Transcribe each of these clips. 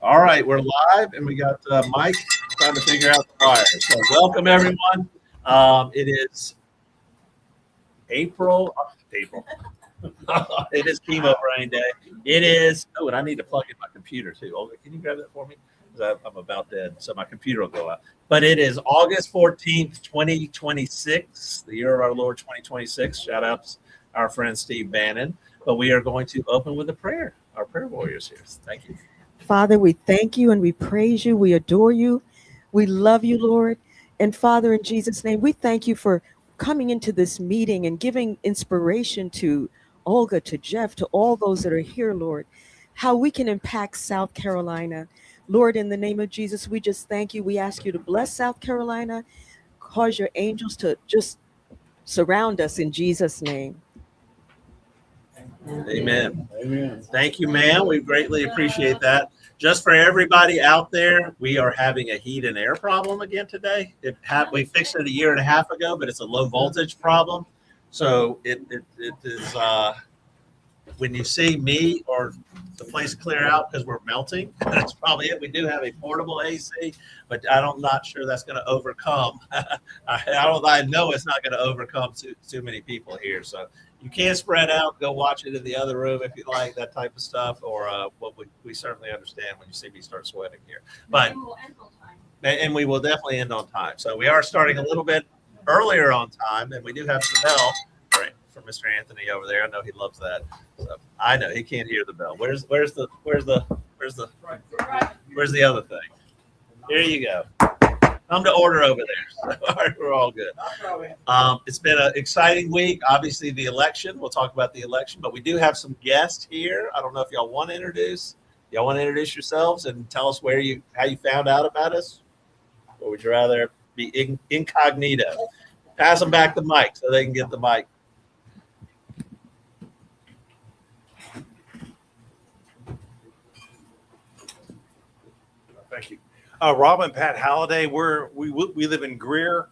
All right, we're live, and we got Mike trying to figure out the wire. So welcome, everyone. It is April. It is chemo brain day. It is. Oh, and I need to plug in my computer too. Olga, can you grab that for me? Because I'm about dead, so my computer will go out. But it is August 14th, 2026, the year of our Lord 2026. Shout out to our friend Steve Bannon. But we are going to open with a prayer. Our prayer warriors here. Thank you. Father, we thank you and we praise you. We adore you. We love you, Lord. And Father, in Jesus' name, we thank you for coming into this meeting and giving inspiration to Olga, to Jeff, to all those that are here, Lord, how we can impact South Carolina. Lord, in the name of Jesus, we just thank you. We ask you to bless South Carolina, cause your angels to just surround us in Jesus' name. Amen. Amen. Thank you, ma'am. We greatly appreciate that. Just for everybody out there, we are having a heat and air problem again today. We fixed it a year and a half ago, but it's a low voltage problem. So it is when you see me or the place clear out because we're melting, that's probably it. We do have a portable AC, but I'm not sure that's going to overcome. I know it's not going to overcome too many people here. So you can spread out, go watch it in the other room if you like, that type of stuff. Or what we certainly understand when you see me start sweating here. But and we will definitely end on time. So we are starting a little bit earlier on time, and we do have some bell from Mr. Anthony over there. I know he loves that. So I know he can't hear the bell. Where's the other thing? Here you go. Come to order over there. All right, we're all good. It's been an exciting week. Obviously, the election. We'll talk about the election, but we do have some guests here. I don't know if y'all want to introduce. Y'all want to introduce yourselves and tell us how you found out about us, or would you rather be incognito? Pass them back the mic so they can get the mic. Thank you. Rob and Pat Halladay, we live in Greer.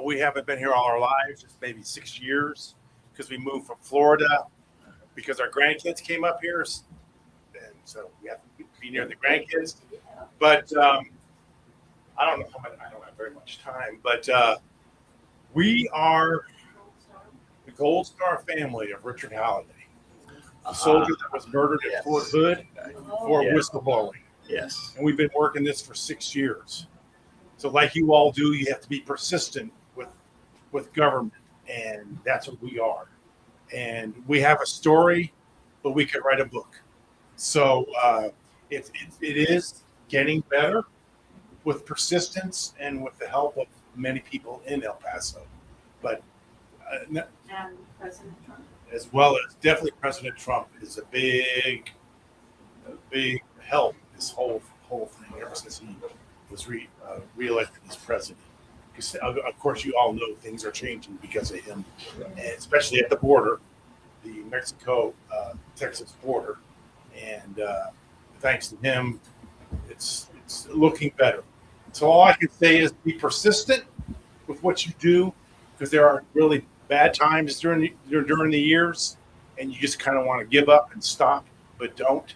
We haven't been here all our lives, just maybe 6 years, because we moved from Florida because our grandkids came up here, and so we have to be near the grandkids. But I don't have very much time, but we are the Gold Star family of Richard Halladay, the soldier that was murdered at Fort Hood for whistleblowing. Yes. And we've been working this for 6 years. So like you all do, you have to be persistent with government. And that's what we are. And we have a story, but we could write a book. So it is getting better with persistence and with the help of many people in El Paso. But and President Trump. As well as definitely President Trump is a big help. This whole thing ever since he was reelected as president. Because of course you all know things are changing because of him, and especially at the border, the Mexico-Texas border, and thanks to him, it's looking better. So all I can say is be persistent with what you do, because there are really bad times during the years, and you just kind of want to give up and stop, but don't.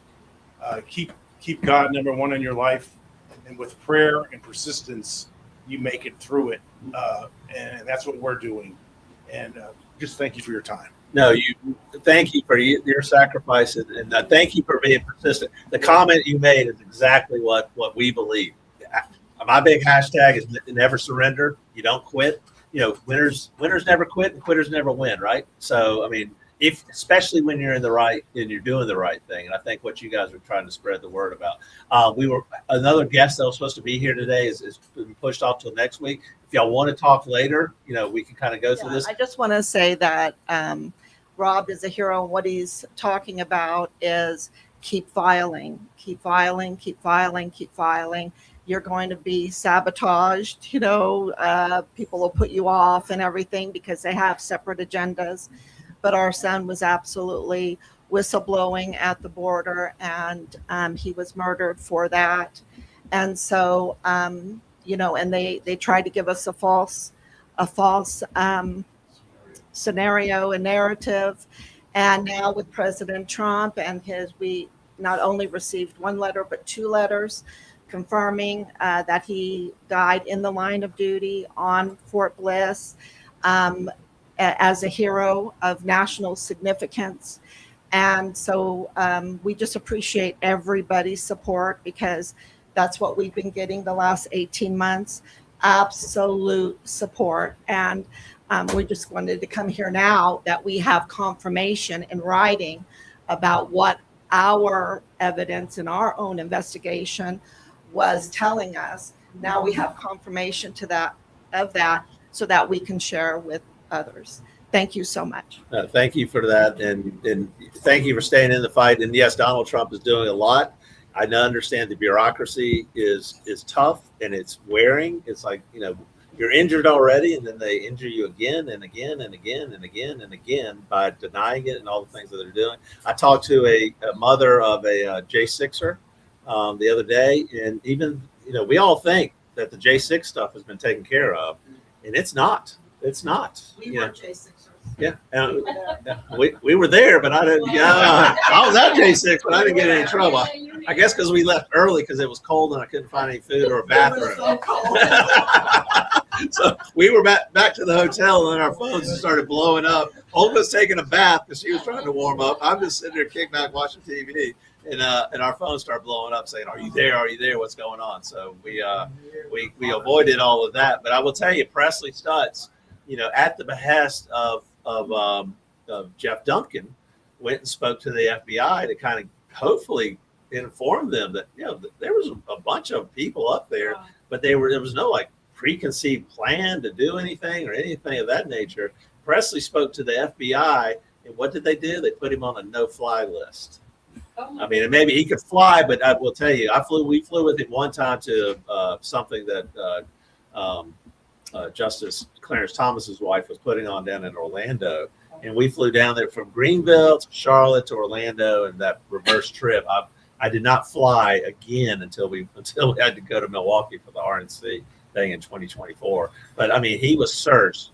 Keep God number one in your life, and with prayer and persistence, you make it through it. And that's what we're doing. And just thank you for your time. No, thank you for your sacrifice, and thank you for being persistent. The comment you made is exactly what we believe. My big hashtag is never surrender. You don't quit. You know, winners never quit and quitters never win, right? So, I mean, especially when you're you're doing the right thing. And I think what you guys are trying to spread the word about. Another guest that was supposed to be here today is been pushed off till next week. If y'all want to talk later, we can kind of go through this. I just want to say that Rob is a hero, and what he's talking about is keep filing. You're going to be sabotaged, people will put you off and everything because they have separate agendas. But our son was absolutely whistleblowing at the border, and he was murdered for that. And so, and they tried to give us a false scenario and narrative. And now with President Trump and not only received one letter, but 2 letters confirming that he died in the line of duty on Fort Bliss as a hero of national significance. And so we just appreciate everybody's support, because that's what we've been getting the last 18 months, absolute support. And we just wanted to come here now that we have confirmation in writing about what our evidence in our own investigation was telling us. Now we have confirmation of that so that we can share with others. Thank you so much. Thank you for that, and thank you for staying in the fight. And yes, Donald Trump is doing a lot. I understand the bureaucracy is tough and it's wearing. It's like, you're injured already, and then they injure you again and again and again and again and again by denying it and all the things that they're doing. I talked to a mother of a J6er the other day, and even we all think that the J6 stuff has been taken care of, and it's not. It's not. We were J6ers. Yeah, we were there, but I didn't. I was at J6, but I didn't get in any trouble. I guess because we left early because it was cold and I couldn't find any food or a bathroom. So cold. So we were back to the hotel, and then our phones started blowing up. Olga's taking a bath because she was trying to warm up. I'm just sitting there kicked back watching TV, and our phones start blowing up saying, "Are you there? Are you there? What's going on?" So we avoided all of that. But I will tell you, Presley Stutz, at the behest of Jeff Duncan, went and spoke to the FBI to kind of hopefully inform them that there was a bunch of people up there, but there was no preconceived plan to do anything or anything of that nature. Presley spoke to the FBI, and what did they do? They put him on a no-fly list. I mean, and maybe he could fly, but I will tell you, we flew with him one time to something that Justice Clarence Thomas's wife was putting on down in Orlando, and we flew down there from Greenville to Charlotte to Orlando, and that reverse trip. I did not fly again until we had to go to Milwaukee for the RNC thing in 2024. But I mean, he was searched.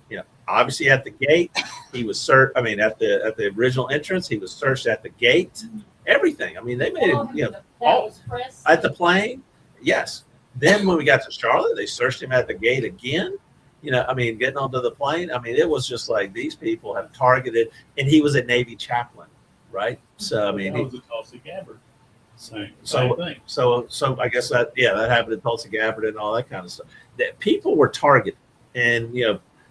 Obviously at the gate, he was searched. I mean, at the original entrance, he was searched at the gate. Everything. I mean, they made it. All at the plane. Yes. Then when we got to Charlotte, they searched him at the gate again. I mean, getting onto the plane. I mean, it was just like these people have targeted, and he was a Navy chaplain, right? So I mean, that was a Tulsi Gabbard. Same thing. So I guess that happened in Tulsi Gabbard and all that kind of stuff. That people were targeted, and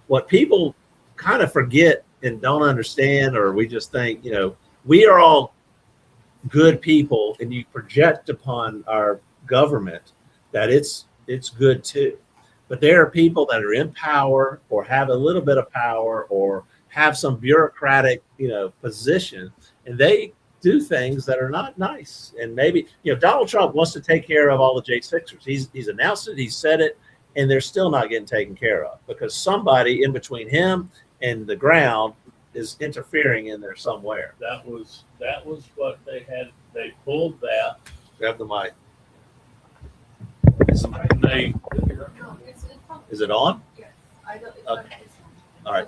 what people kind of forget and don't understand, or we just think we are all good people, and you project upon our government that it's good too. But there are people that are in power or have a little bit of power or have some bureaucratic, position, and they do things that are not nice. And maybe, Donald Trump wants to take care of all the J6ers. He's announced it, he said it, and they're still not getting taken care of because somebody in between him and the ground is interfering in there somewhere. That was what they had. They pulled that. Grab the mic. They Is it on? Yes. Okay. All right.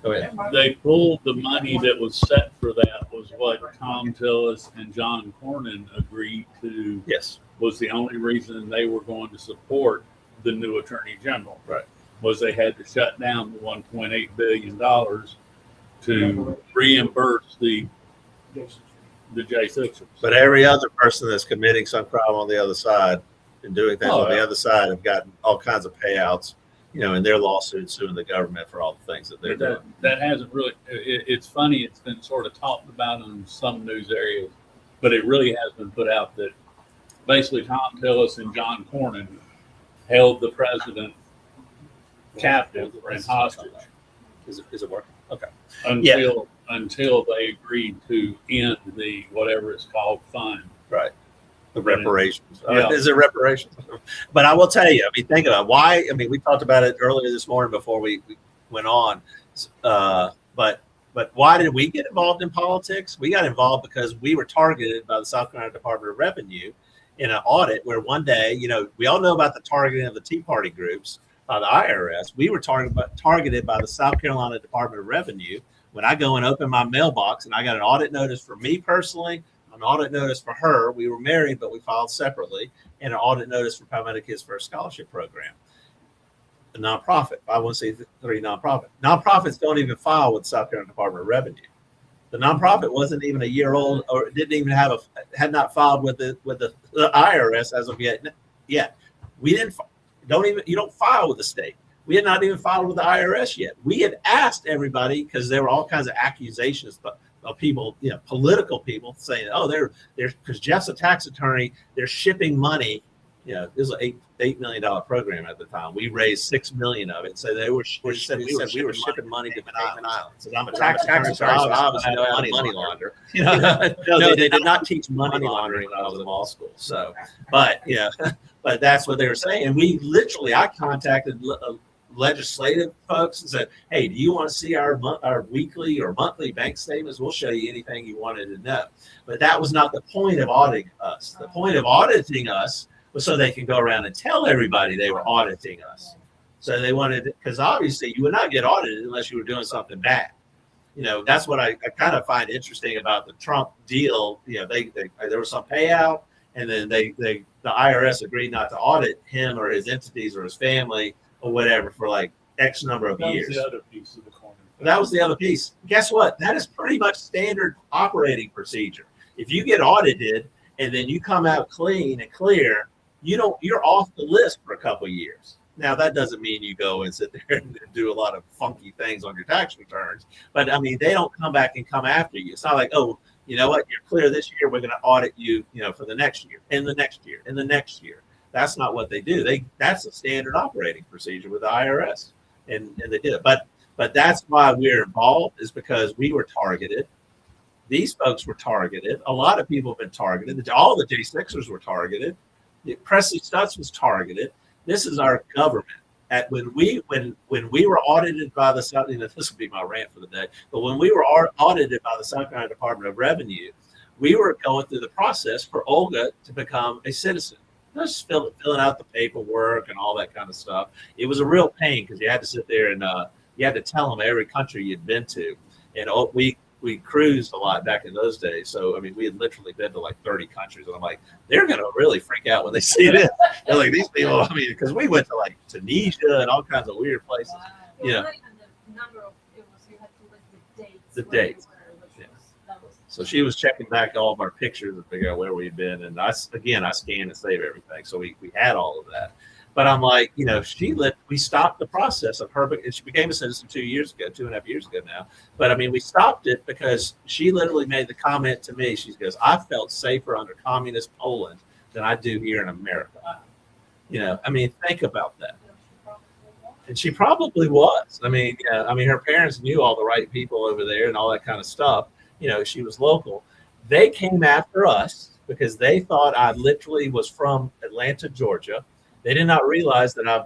Go ahead. They pulled the money that was set for that was what Tom Tillis and John Cornyn agreed to. Yes. Was the only reason they were going to support the new Attorney General. Right. Was they had to shut down the $1.8 billion to reimburse the J6ers. But every other person that's committing some crime on the other side and doing things on the other side have gotten all kinds of payouts, in their lawsuits suing the government for all the things that they're doing. That hasn't really, it's funny, it's been sort of talked about in some news areas, but it really has been put out that basically Tom Tillis and John Cornyn held the president captive and hostage. Is it working? Okay. Until they agreed to end the whatever it's called fund. Right. The reparations. Yeah. Is it reparations? But I will tell you, think about why. We talked about it earlier this morning before we went on. But why did we get involved in politics? We got involved because we were targeted by the South Carolina Department of Revenue in an audit where one day, we all know about the targeting of the Tea Party groups by the IRS. We were targeted by the South Carolina Department of Revenue when I go and open my mailbox and I got an audit notice for me personally, an audit notice for her. We were married, but we filed separately, and an audit notice for Palmetto Kids First Scholarship Program, a nonprofit, 501c3 nonprofit. Nonprofits don't even file with South Carolina Department of Revenue. The nonprofit wasn't even a year old, or didn't even had not filed with the IRS as of yet. We didn't. You don't file with the state. We had not even filed with the IRS yet. We had asked everybody, because there were all kinds of accusations of people, political people saying, "Oh, they're because Jeff's a tax attorney. They're shipping money." This was an $8 million program at the time. We raised $6 million of it. So we were shipping money to Cayman Islands. So I'm a tax attorney, so obviously know how to money launder. No, they did not teach money laundering when I was in law school. So, but that's what they were saying. And I contacted legislative folks and said, "Hey, do you want to see our weekly or monthly bank statements? We'll show you anything you wanted to know." But that was not the point of auditing us. The point of auditing us was so they can go around and tell everybody they were auditing us. So they wanted, because obviously you would not get audited unless you were doing something bad. That's what I kind of find interesting about the Trump deal. There was some payout, and then the IRS agreed not to audit him or his entities or his family or whatever for like X number of years. That was the other piece of the coin. That was the other piece. Guess what? That is pretty much standard operating procedure. If you get audited and then you come out clean and clear, you're off the list for a couple of years. Now, that doesn't mean you go and sit there and do a lot of funky things on your tax returns. But I mean, they don't come back and come after you. It's not like, "Oh, you know what? You're clear this year. We're going to audit you, for the next year and the next year and the next year." That's not what they do. That's a standard operating procedure with the IRS, and they did it. But that's why we're involved, is because we were targeted. These folks were targeted. A lot of people have been targeted. All the J6ers were targeted. Presley Stutz was targeted. This is our government. When we were audited by the South, this will be my rant for the day. But when we were audited by the South Carolina Department of Revenue, we were going through the process for Olga to become a citizen. Just filling out the paperwork and all that kind of stuff. It was a real pain because you had to sit there and you had to tell them every country you'd been to. And we cruised a lot back in those days. So, I mean, we had literally been to like 30 countries. And I'm like, they're going to really freak out when they see this. They're like, these people, because we went to like Tunisia and all kinds of weird places. Wow. Not even the number of, you had to list the dates. The dates. So she was checking back all of our pictures to figure out where we'd been. And I scan and save everything. So we had all of that. But I'm like, we stopped the process of her. She became a citizen 2.5 years ago now. But I mean, we stopped it because she literally made the comment to me. She goes, "I felt safer under communist Poland than I do here in America." Think about that. And she probably was. Her parents knew all the right people over there and all that kind of stuff. She was local. They came after us because they thought I literally was from Atlanta, Georgia. They did not realize that I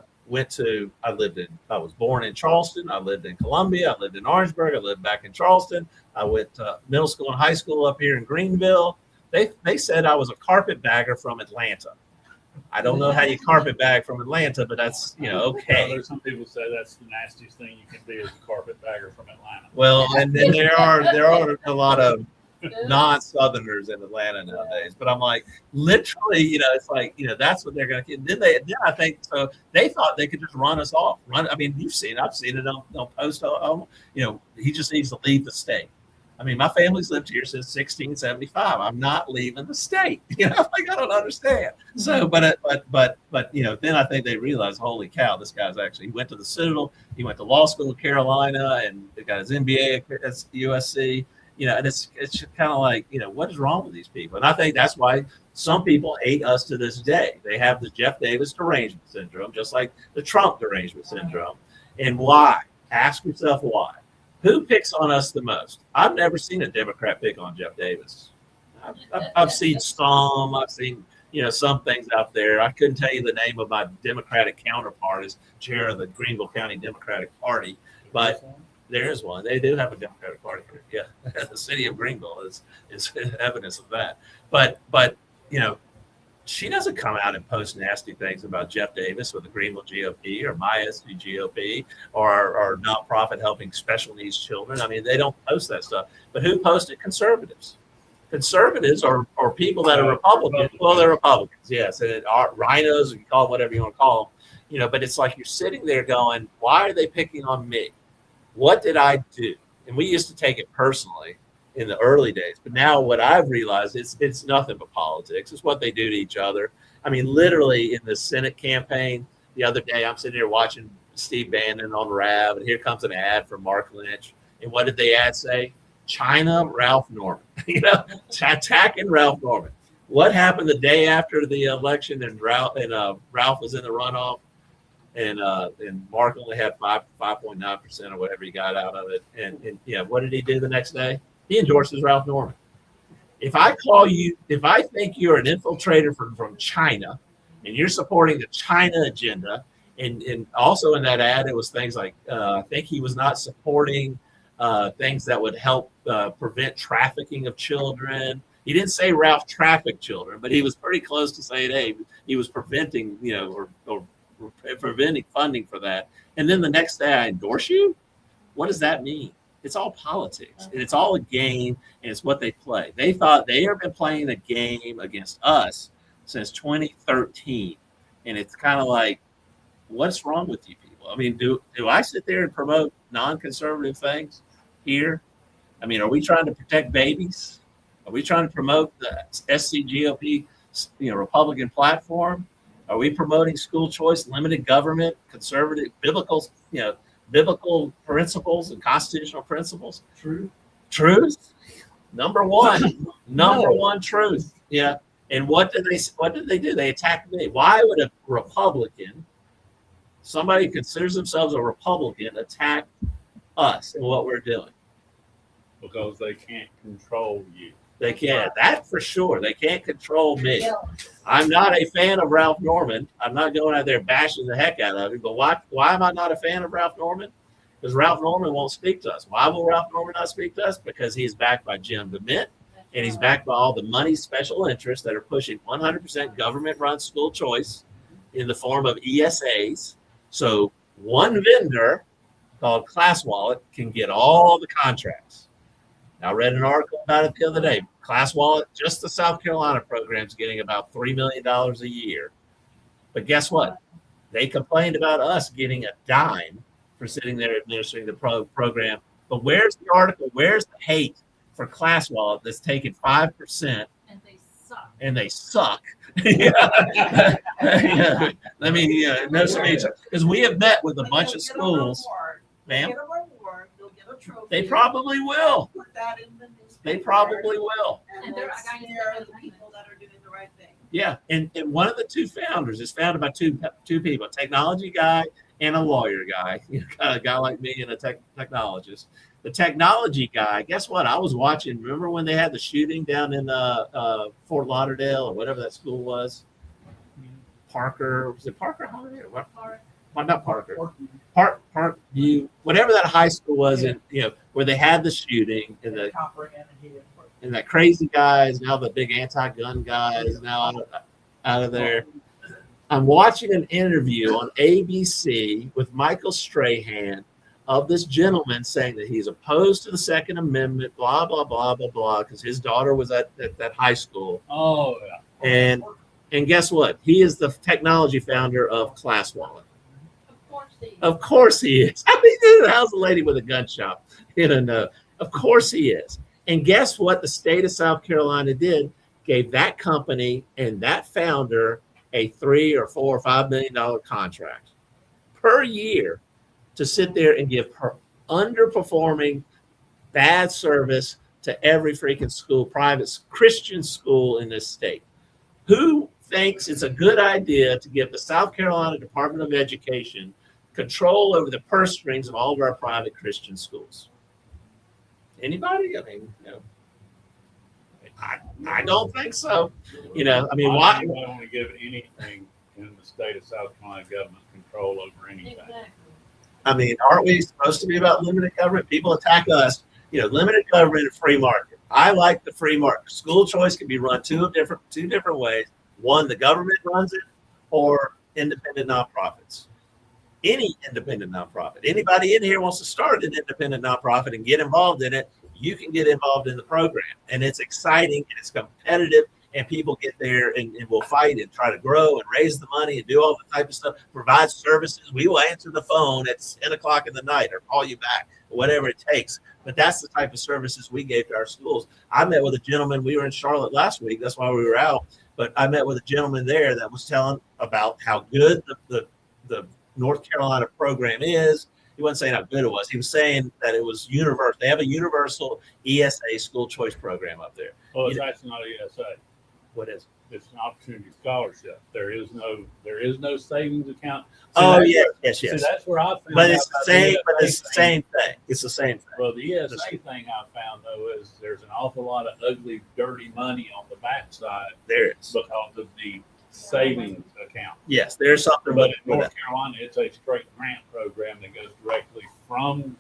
was born in Charleston. I lived in Columbia. I lived in Orangeburg. I lived back in Charleston. I went to middle school and high school up here in Greenville. They said I was a carpetbagger from Atlanta. I don't know how you carpetbag from Atlanta, but that's, okay. There's some people say that's the nastiest thing you can be is a carpetbagger from Atlanta. Well, and then there are a lot of non-Southerners in Atlanta nowadays, but I'm like, literally, it's like, that's what they're going to get. Then I think so. They thought they could just run us off. I've seen it on post. He just needs to leave the state. My family's lived here since 1675. I'm not leaving the state. I don't understand. So, but then I think they realized, holy cow, this guy's he went to the Citadel. He went to law school in Carolina and got his MBA at USC. And it's just kind of like, what is wrong with these people? And I think that's why some people hate us to this day. They have the Jeff Davis derangement syndrome, just like the Trump derangement syndrome. And why? Ask yourself why. Who picks on us the most? I've never seen a Democrat pick on Jeff Davis. I've seen some. I've seen, some things out there. I couldn't tell you the name of my Democratic counterpart as chair of the Greenville County Democratic Party, but there is one. They do have a Democratic Party here. Yeah, the city of Greenville is evidence of that. But she doesn't come out and post nasty things about Jeff Davis or the Greenville GOP or my SD GOP or our nonprofit helping special needs children. They don't post that stuff. But who posted? Conservatives conservatives or people that are Republicans. Well, they're Republicans, yes, and are rhinos, you call them whatever you want to call them, you know. But it's like you're sitting there going, "Why are they picking on me? What did I do?" And we used to take it personally in the early days, but now what I've realized is it's nothing but politics. It's what they do to each other. I mean, literally in the Senate campaign the other day, I'm sitting here watching Steve Bannon on Rav, and here comes an ad from Mark Lynch. And what did the ad say? China Ralph Norman, you know, attacking Ralph Norman. What happened the day after the election and Ralph was in the runoff, and Mark only had 5.9% or whatever he got out of it. And yeah, what did he do the next day? He endorses Ralph Norman. If I think you're an infiltrator from China, and you're supporting the China agenda, and also in that ad it was things like I think he was not supporting things that would help prevent trafficking of children. He didn't say Ralph trafficked children, but he was pretty close to saying, hey, he was preventing, you know, or preventing funding for that. And then the next day, I endorse you? What does that mean? It's all politics, and it's all a game, and it's what they play. They thought they have been playing a game against us since 2013, and it's kind of like, what's wrong with you people? I mean, do I sit there and promote non-conservative things here? I mean, are we trying to protect babies? Are we trying to promote the SCGOP, you know, Republican platform? Are we promoting school choice, limited government, conservative, biblical principles and constitutional principles? Truth. Number one truth. Yeah. And what did they do? They attacked me. Why would a Republican, somebody who considers themselves a Republican, attack us and what we're doing? Because they can't control you. They can't. That for sure. They can't control me. I'm not a fan of Ralph Norman. I'm not going out there bashing the heck out of him. But why am I not a fan of Ralph Norman? Because Ralph Norman won't speak to us. Why will Ralph Norman not speak to us? Because he's backed by Jim DeMint, and he's backed by all the money special interests that are pushing 100% government-run school choice in the form of ESAs. So one vendor called Class Wallet can get all the contracts. I read an article about it the other day. Class Wallet, just the South Carolina program, is getting about $3 million a year. But guess what? They complained about us getting a dime for sitting there administering the program. But where's the article? Where's the hate for Class Wallet that's taking 5%? And they suck. Yeah. Let me know some because we have met with a bunch of schools. Ma'am? They probably will. Put that in the newspaper. They probably will. And they're the people that are doing the right thing. Yeah, and one of the two founders is founded by two people, a technology guy and a lawyer guy. You know, kind of a guy like me and a technologist. The technology guy, guess what? I was watching. Remember when they had the shooting down in Fort Lauderdale or whatever that school was? Parker, was it Parker High or what? Well, not Parker. Parkview, whatever that high school was, in, you know, where they had the shooting and that crazy guy is now the big anti-gun guy is now out of there. I'm watching an interview on ABC with Michael Strahan of this gentleman saying that he's opposed to the Second Amendment, blah, blah, blah, blah, blah, because his daughter was at that high school. Oh, yeah. And guess what? He is the technology founder of Class Wallet. Of course he is. I mean, how's a lady with a gun shop? You don't know. Of course he is. And guess what the state of South Carolina did? Gave that company and that founder a $3 or $4 or $5 million contract per year to sit there and give her underperforming bad service to every freaking school, private Christian school in this state. Who thinks it's a good idea to give the South Carolina Department of Education control over the purse strings of all of our private Christian schools? Anybody? I mean, you know, I don't think so. You know, I mean, why? I don't want to give anything in the state of South Carolina government control over anything. I mean, aren't we supposed to be about limited government? People attack us, you know, limited government and free market. I like the free market. School choice can be run two different ways. One, the government runs it, or independent nonprofits. Any independent nonprofit. Anybody in here wants to start an independent nonprofit and get involved in it, you can get involved in the program, and it's exciting and it's competitive, and people get there and will fight and try to grow and raise the money and do all the type of stuff, provide services. We will answer the phone at 10 o'clock in the night or call you back, whatever it takes. But that's the type of services we gave to our schools. I met with a gentleman, we were in Charlotte last week, that's why we were out, but I met with a gentleman there that was telling about how good the North Carolina program is. He wasn't saying how good it was. He was saying that it was universal. They have a universal ESA school choice program up there. Well, it's actually not ESA. What is it? It's an opportunity scholarship. There is no savings account. Oh, that's yes. See, that's where I found But out it's the about same. But ESA it's the thing. same thing. It's the same thing. Well, the ESA thing I found though is there's an awful lot of ugly, dirty money on the backside There is. because of the savings account. Yes, there's something. But in with North that. Carolina, it's a straight grant program that goes directly from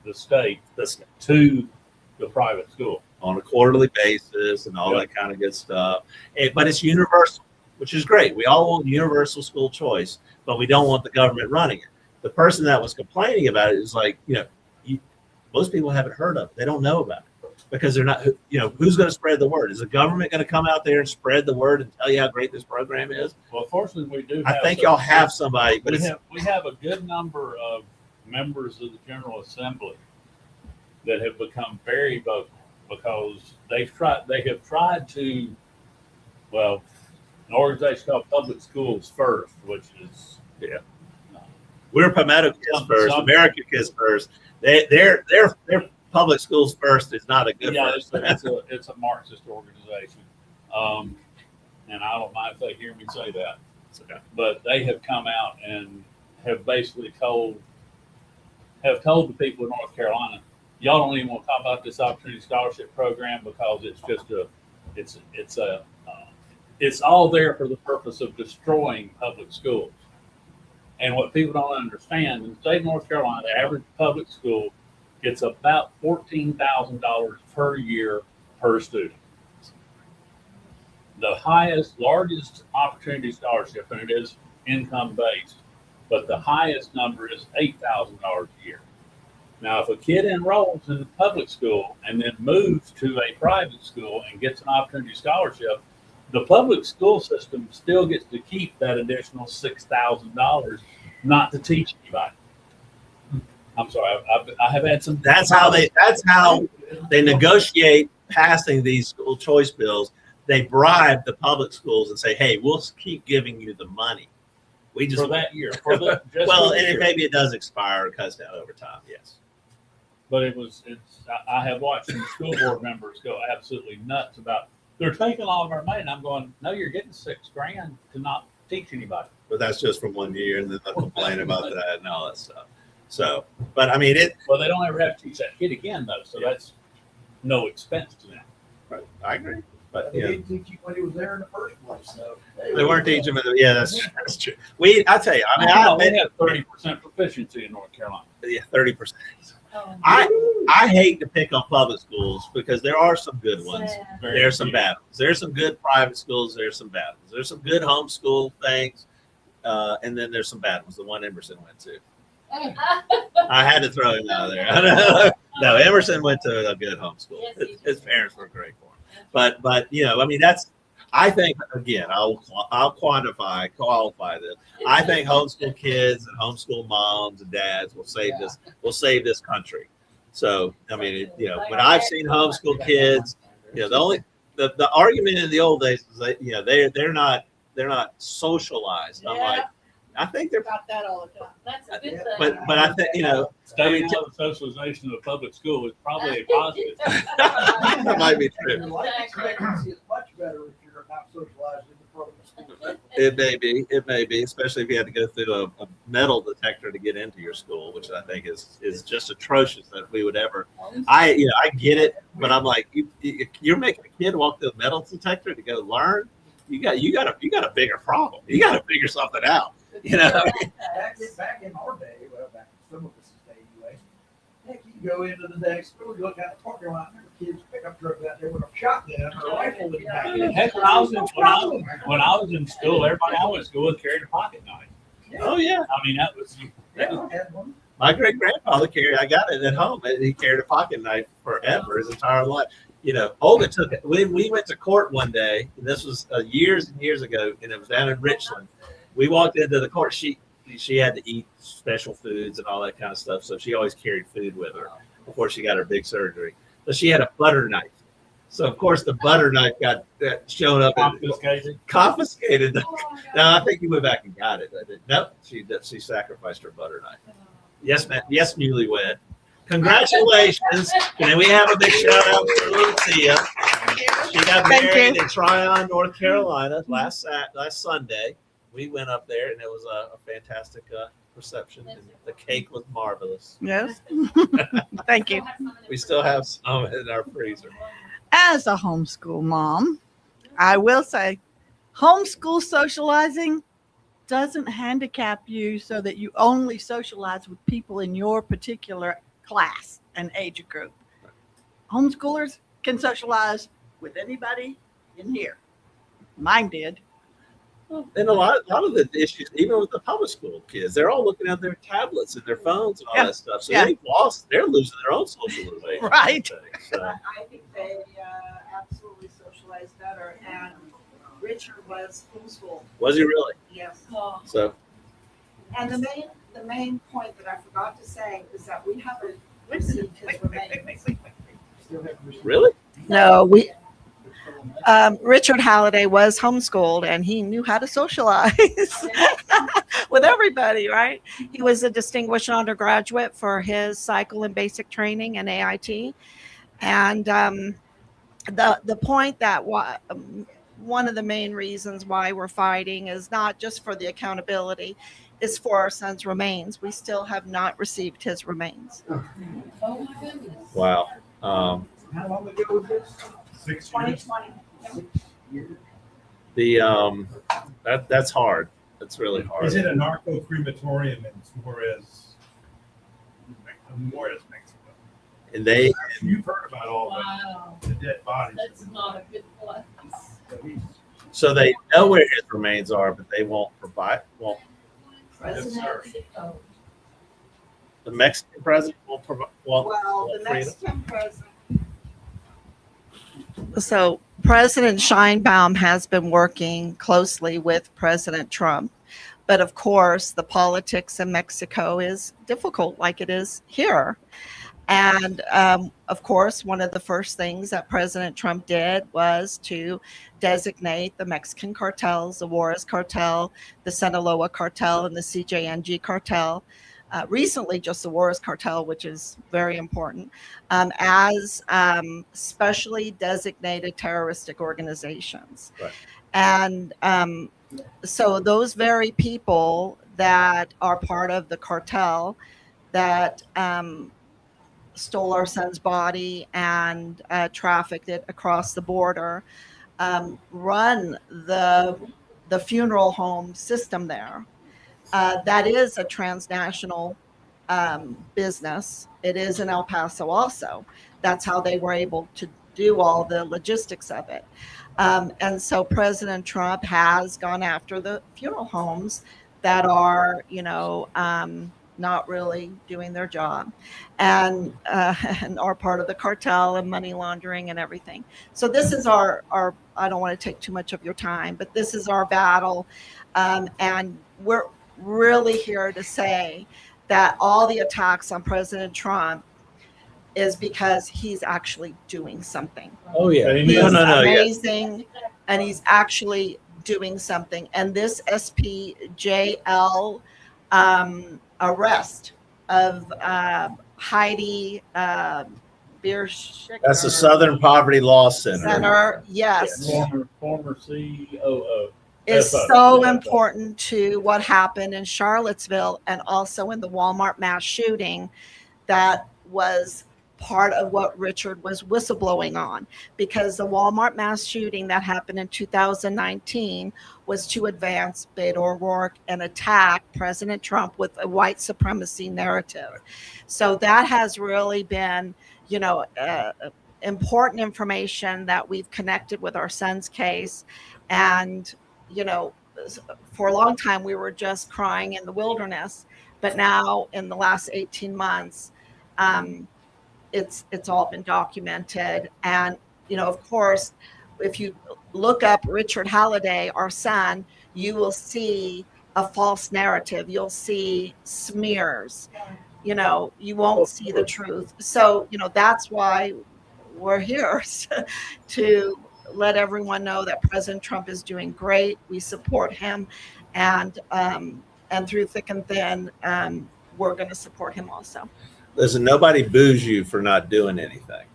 the state This- to the private school. on a quarterly basis and all that kind of good stuff. But it's universal, which is great. We all want universal school choice, but we don't want the government running it. The person that was complaining about it is like, most people haven't heard of it. They don't know about it because they're not, who's going to spread the word? Is the government going to come out there and spread the word and tell you how great this program is? Well, fortunately, we do. I think y'all have somebody, but we have a good number of members of the General Assembly that have become very vocal because they have tried to, well, an organization called Public Schools First, which is we're Palmetto Kids First, some- America Kids First. Their public schools first is not a good first. It's a Marxist organization, and I don't mind if they hear me say that, but they have come out and have basically told the people in North Carolina, y'all don't even want to talk about this opportunity scholarship program because it's all there for the purpose of destroying public schools. And what people don't understand, in the state of North Carolina, the average public school gets about $14,000 per year per student. The largest opportunity scholarship, and it is income based, but the highest number is $8,000 a year. Now, if a kid enrolls in the public school and then moves to a private school and gets an opportunity scholarship, the public school system still gets to keep that additional $6,000 not to teach anybody. I'm sorry, I have had some. That's how they negotiate passing these school choice bills. They bribe the public schools and say, "Hey, we'll keep giving you the money. We just for that year. Maybe it does expire or cuts down over time. Yes, but I have watched some school board members go absolutely nuts about they're taking all of our money, and I'm going, no, you're getting $6,000 to not teach anybody. but that's just from 1 year, and then they'll complain about that and all that stuff. So, but I mean, Well, they don't ever have to teach that kid again, though, so that's no expense to them. I agree. But They didn't teach you when he was there in the first place, so. they weren't teaching me. Yeah, that's true. I tell you, I mean, We have 30% proficiency in North Carolina. 30%. I hate to pick on public schools because there are some good ones. There's some bad ones. There's some good private schools. There's some bad ones. There's some good homeschool things, and then there's some bad ones. The one Emerson went to. I had to throw him out of there. No, Emerson went to a good homeschool. Yes, His parents were great for him. But I mean, I think again, I'll qualify this. I think homeschool kids and homeschool moms and dads will save this country. So I mean, when I've seen homeschool kids, the argument in the old days is that they're not socialized. I'm like, I think they're, About that all the time. That's a good thing. but I think Staying out of the socialization of the public school is probably a positive. that might be true. Your life expectancy is much better if you're not socialized in the public school. It may be, especially if you had to go through a metal detector to get into your school, which I think is just atrocious that we would ever. I get it, but I'm like, you're making a kid walk through a metal detector to go learn. You got a bigger problem. You got to figure something out. Back in our day, well, back in some of us' day anyway, heck, you go into the next school, you look out the parking lot, and there were kids pick up trucks out there with a shotgun or a rifle in the back. Heck, when I was in school, everybody I went to school with carried a pocket knife. Oh yeah. I mean, that was Yeah, I had one. My great grandfather carried. I got it at home. He carried a pocket knife forever, his entire life. You know, Olga took it. We went to court one day, and this was years and years ago, and it was down in Richland. We walked into the court. She had to eat special foods and all that kind of stuff, so she always carried food with her before she got her big surgery. But she had a butter knife. So of course the butter knife got showed up and confiscated. No, I think he went back and got it. Nope, she sacrificed her butter knife. Yes, ma'am. Yes, newlywed. Congratulations! Can we have a big shout out to Lucia? She got married in Tryon, North Carolina last Sunday. We went up there and it was a fantastic reception. And the cake was marvelous. Yes. Thank you. We still have some in our freezer. As a homeschool mom, I will say homeschool socializing doesn't handicap you so that you only socialize with people in your particular class and age group. Homeschoolers can socialize with anybody in here. Mine did. And a lot of the issues, even with the public school kids, they're all looking at their tablets and their phones and all that stuff. So they're losing their own socialization. Right. So. I think they absolutely socialize better. And Richard was homeschooled. Was he really? Yes. So. And the main point that I forgot to say is that we haven't received his remains. Really? No, Richard Halladay was homeschooled and he knew how to socialize with everybody, right? He was a distinguished undergraduate for his cycle and basic training and AIT. And the point that one of the main reasons why we're fighting is not just for the accountability, is for our son's remains. We still have not received his remains. Oh my goodness. Wow. How long ago was this? 2020. That's hard. That's really hard. Is it a narco crematorium in Juarez, Mexico? And they You've heard about all Wow. the dead bodies. That's not a good place. so they know where his remains are, but they won't provide. Well, the Mexican president won't provide. Well, the Mexican president. So President Scheinbaum has been working closely with President Trump. But of course, the politics in Mexico is difficult like it is here. And of course, one of the first things that President Trump did was to designate the Mexican cartels, the Juarez cartel, the Sinaloa cartel, and the CJNG cartel. Recently, just the Juarez cartel, which is very important, as specially designated terroristic organizations. Right. And so those very people that are part of the cartel that stole our son's body and trafficked it across the border, run the funeral home system there. That is a transnational business. It is in El Paso also. That's how they were able to do all the logistics of it. And so President Trump has gone after the funeral homes that are, not really doing their job and are part of the cartel and money laundering and everything. So this is our I don't want to take too much of your time, but this is our battle. And we're really here to say that all the attacks on President Trump is because he's actually doing something. Oh yeah. He's No. amazing, and he's actually doing something. And this SPJL arrest of Heidi Bierschik. That's the Southern Poverty Law Center. Yes. Former COO. Is so important to what happened in Charlottesville and also in the Walmart mass shooting that was part of what Richard was whistleblowing on, because the Walmart mass shooting that happened in 2019 was to advance Beto O'Rourke and attack President Trump with a white supremacy narrative. So that has really been, important information that we've connected with our son's case. And for a long time, we were just crying in the wilderness. But now in the last 18 months, it's all been documented. And, of course, if you look up Richard Halladay, our son, you will see a false narrative. You'll see smears. You won't see the truth. So, that's why we're here to let everyone know that President Trump is doing great. We support him, and through thick and thin, we're going to support him also. Listen, nobody boos you for not doing anything.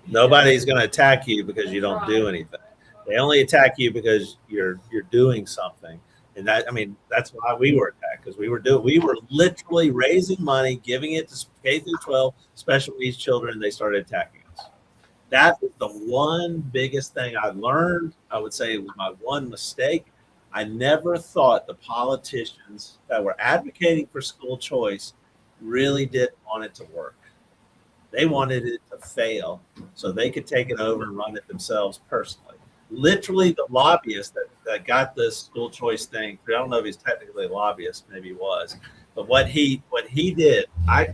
Nobody's going to attack you because you don't do anything. They only attack you because you're doing something. And that's why we were attacked, because we were literally raising money, giving it to K through 12 special needs children, and they started attacking us. That is the one biggest thing I learned. I would say it was my one mistake. I never thought the politicians that were advocating for school choice really didn't want it to work. They wanted it to fail so they could take it over and run it themselves personally. Literally, the lobbyist that got this school choice thing, I don't know if he's technically a lobbyist, maybe he was, but what he did,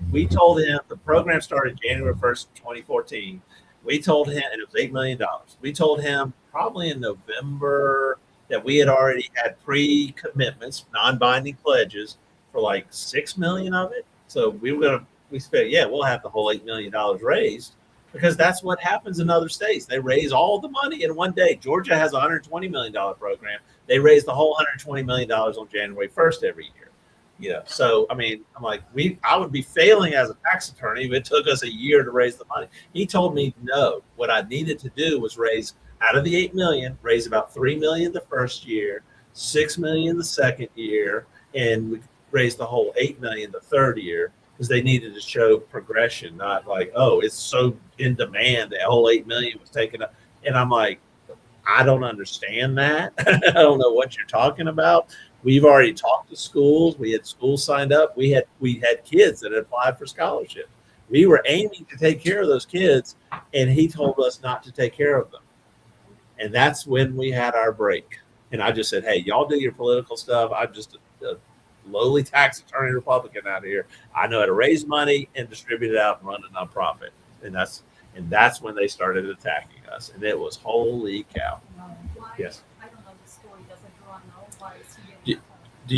we told him, the program started January 1st, 2014. We told him, and it was $8 million. We told him probably in November that we had already had pre-commitments, non-binding pledges for like $6 million of it. So we said, yeah, we'll have the whole $8 million raised, because that's what happens in other states. They raise all the money in one day. Georgia has a $120 million program. They raise the whole $120 million on January 1st every year. So I'm like, I would be failing as a tax attorney if it took us a year to raise the money. He told me no. What I needed to do was raise, out of the $8 million, raise about $3 million the first year, $6 million the second year, and we raised the whole $8 million the third year, because they needed to show progression, not like, oh, it's so in demand, the whole $8 million was taken up. And I'm like, I don't understand that. I don't know what you're talking about. We've already talked to schools. We had schools signed up. We had kids that had applied for scholarship. We were aiming to take care of those kids, and he told us not to take care of them. And that's when we had our break. And I just said, hey, y'all do your political stuff. I'm just a lowly tax attorney Republican out here. I know how to raise money and distribute it out and run a nonprofit. And that's when they started attacking us. And it was holy cow. Why? Yes. I don't know the story. Doesn't Ron know? Why is he Do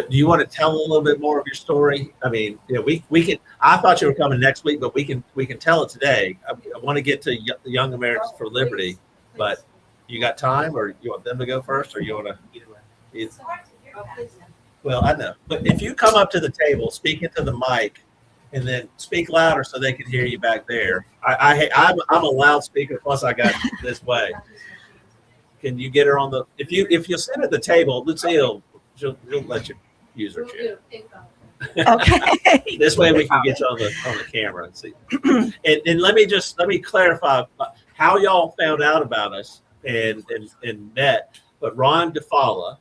you want to tell a little bit more of your story? We can. I thought you were coming next week, but we can tell it today. I want to get to Young Americans for Liberty, but you got time, or you want them to go first, or you want to? Well, I know, but if you come up to the table, speak into the mic, and then speak louder so they can hear you back there. I'm a loudspeaker. Plus, I got this way. Can you get her on the? If you sit at the table, Lucille, she'll let you use her chair. Okay. This way we can get you on the camera and see. And let me clarify how y'all found out about us and met. But Ron DeFalla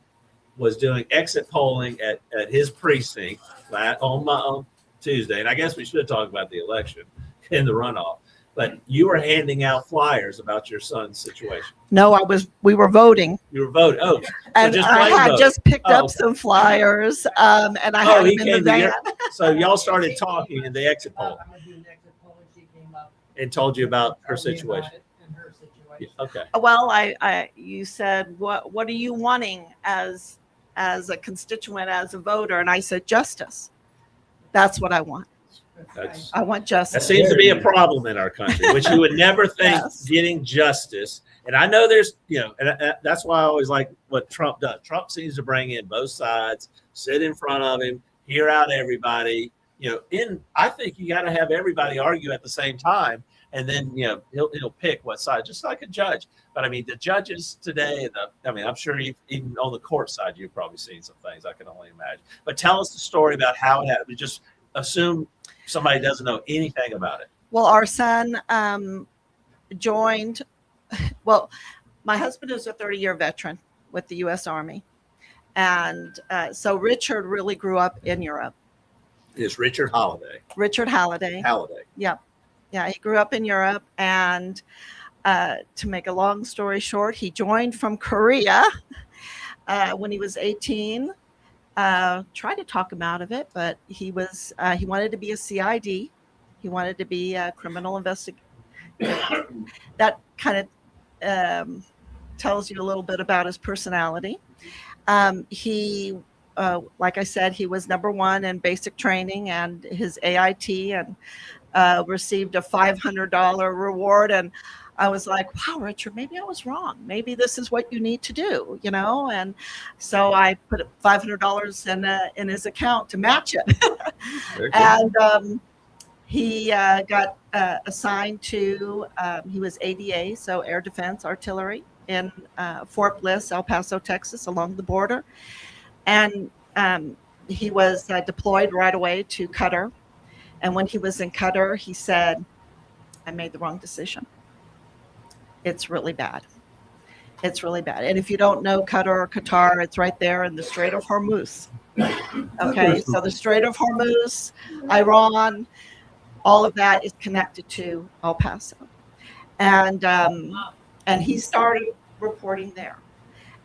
was doing exit polling at his precinct on Tuesday. And I guess we should talk about the election and the runoff. But you were handing out flyers about your son's situation. No, we were voting. You were voting. Oh, so And I had just picked up some flyers, and I had them in the van. So y'all started talking in the exit poll and told you about her situation. Okay. Well, you said, what are you wanting as a constituent, as a voter? And I said, justice. That's what I want. I want justice. That seems to be a problem in our country, which you would never think getting justice. And I know there's, and that's why I always like what Trump does. Trump seems to bring in both sides, sit in front of him, hear out everybody. I think you got to have everybody argue at the same time. And then, he'll pick what side, just like a judge. But the judges today, I'm sure even on the court side, you've probably seen some things, I can only imagine. But tell us the story about how it happened. Just assume somebody doesn't know anything about it. Well, our son joined. Well, my husband is a 30-year veteran with the U.S. Army. And so Richard really grew up in Europe. It's Richard Halladay. Richard Halladay. Halladay. Yep. Yeah, he grew up in Europe. And to make a long story short, he joined from Korea when he was 18. tried to talk him out of it, but he wanted to be a CID. He wanted to be a criminal investigator. That kind of tells you a little bit about his personality. He, like I said, he was number one in basic training and his AIT, and received a $500 reward. And I was like, wow, Richard, maybe I was wrong. Maybe this is what you need to do, you know? And so I put $500 in his account to match it. And he got assigned to, he was ADA, so Air Defense Artillery, in Fort Bliss, El Paso, Texas, along the border. And he was deployed right away to Qatar. And when he was in Qatar, he said, I made the wrong decision. It's really bad. It's really bad. And if you don't know Qatar or Qatar, it's right there in the Strait of Hormuz. Okay, so the Strait of Hormuz, Iran, all of that is connected to El Paso. And he started reporting there.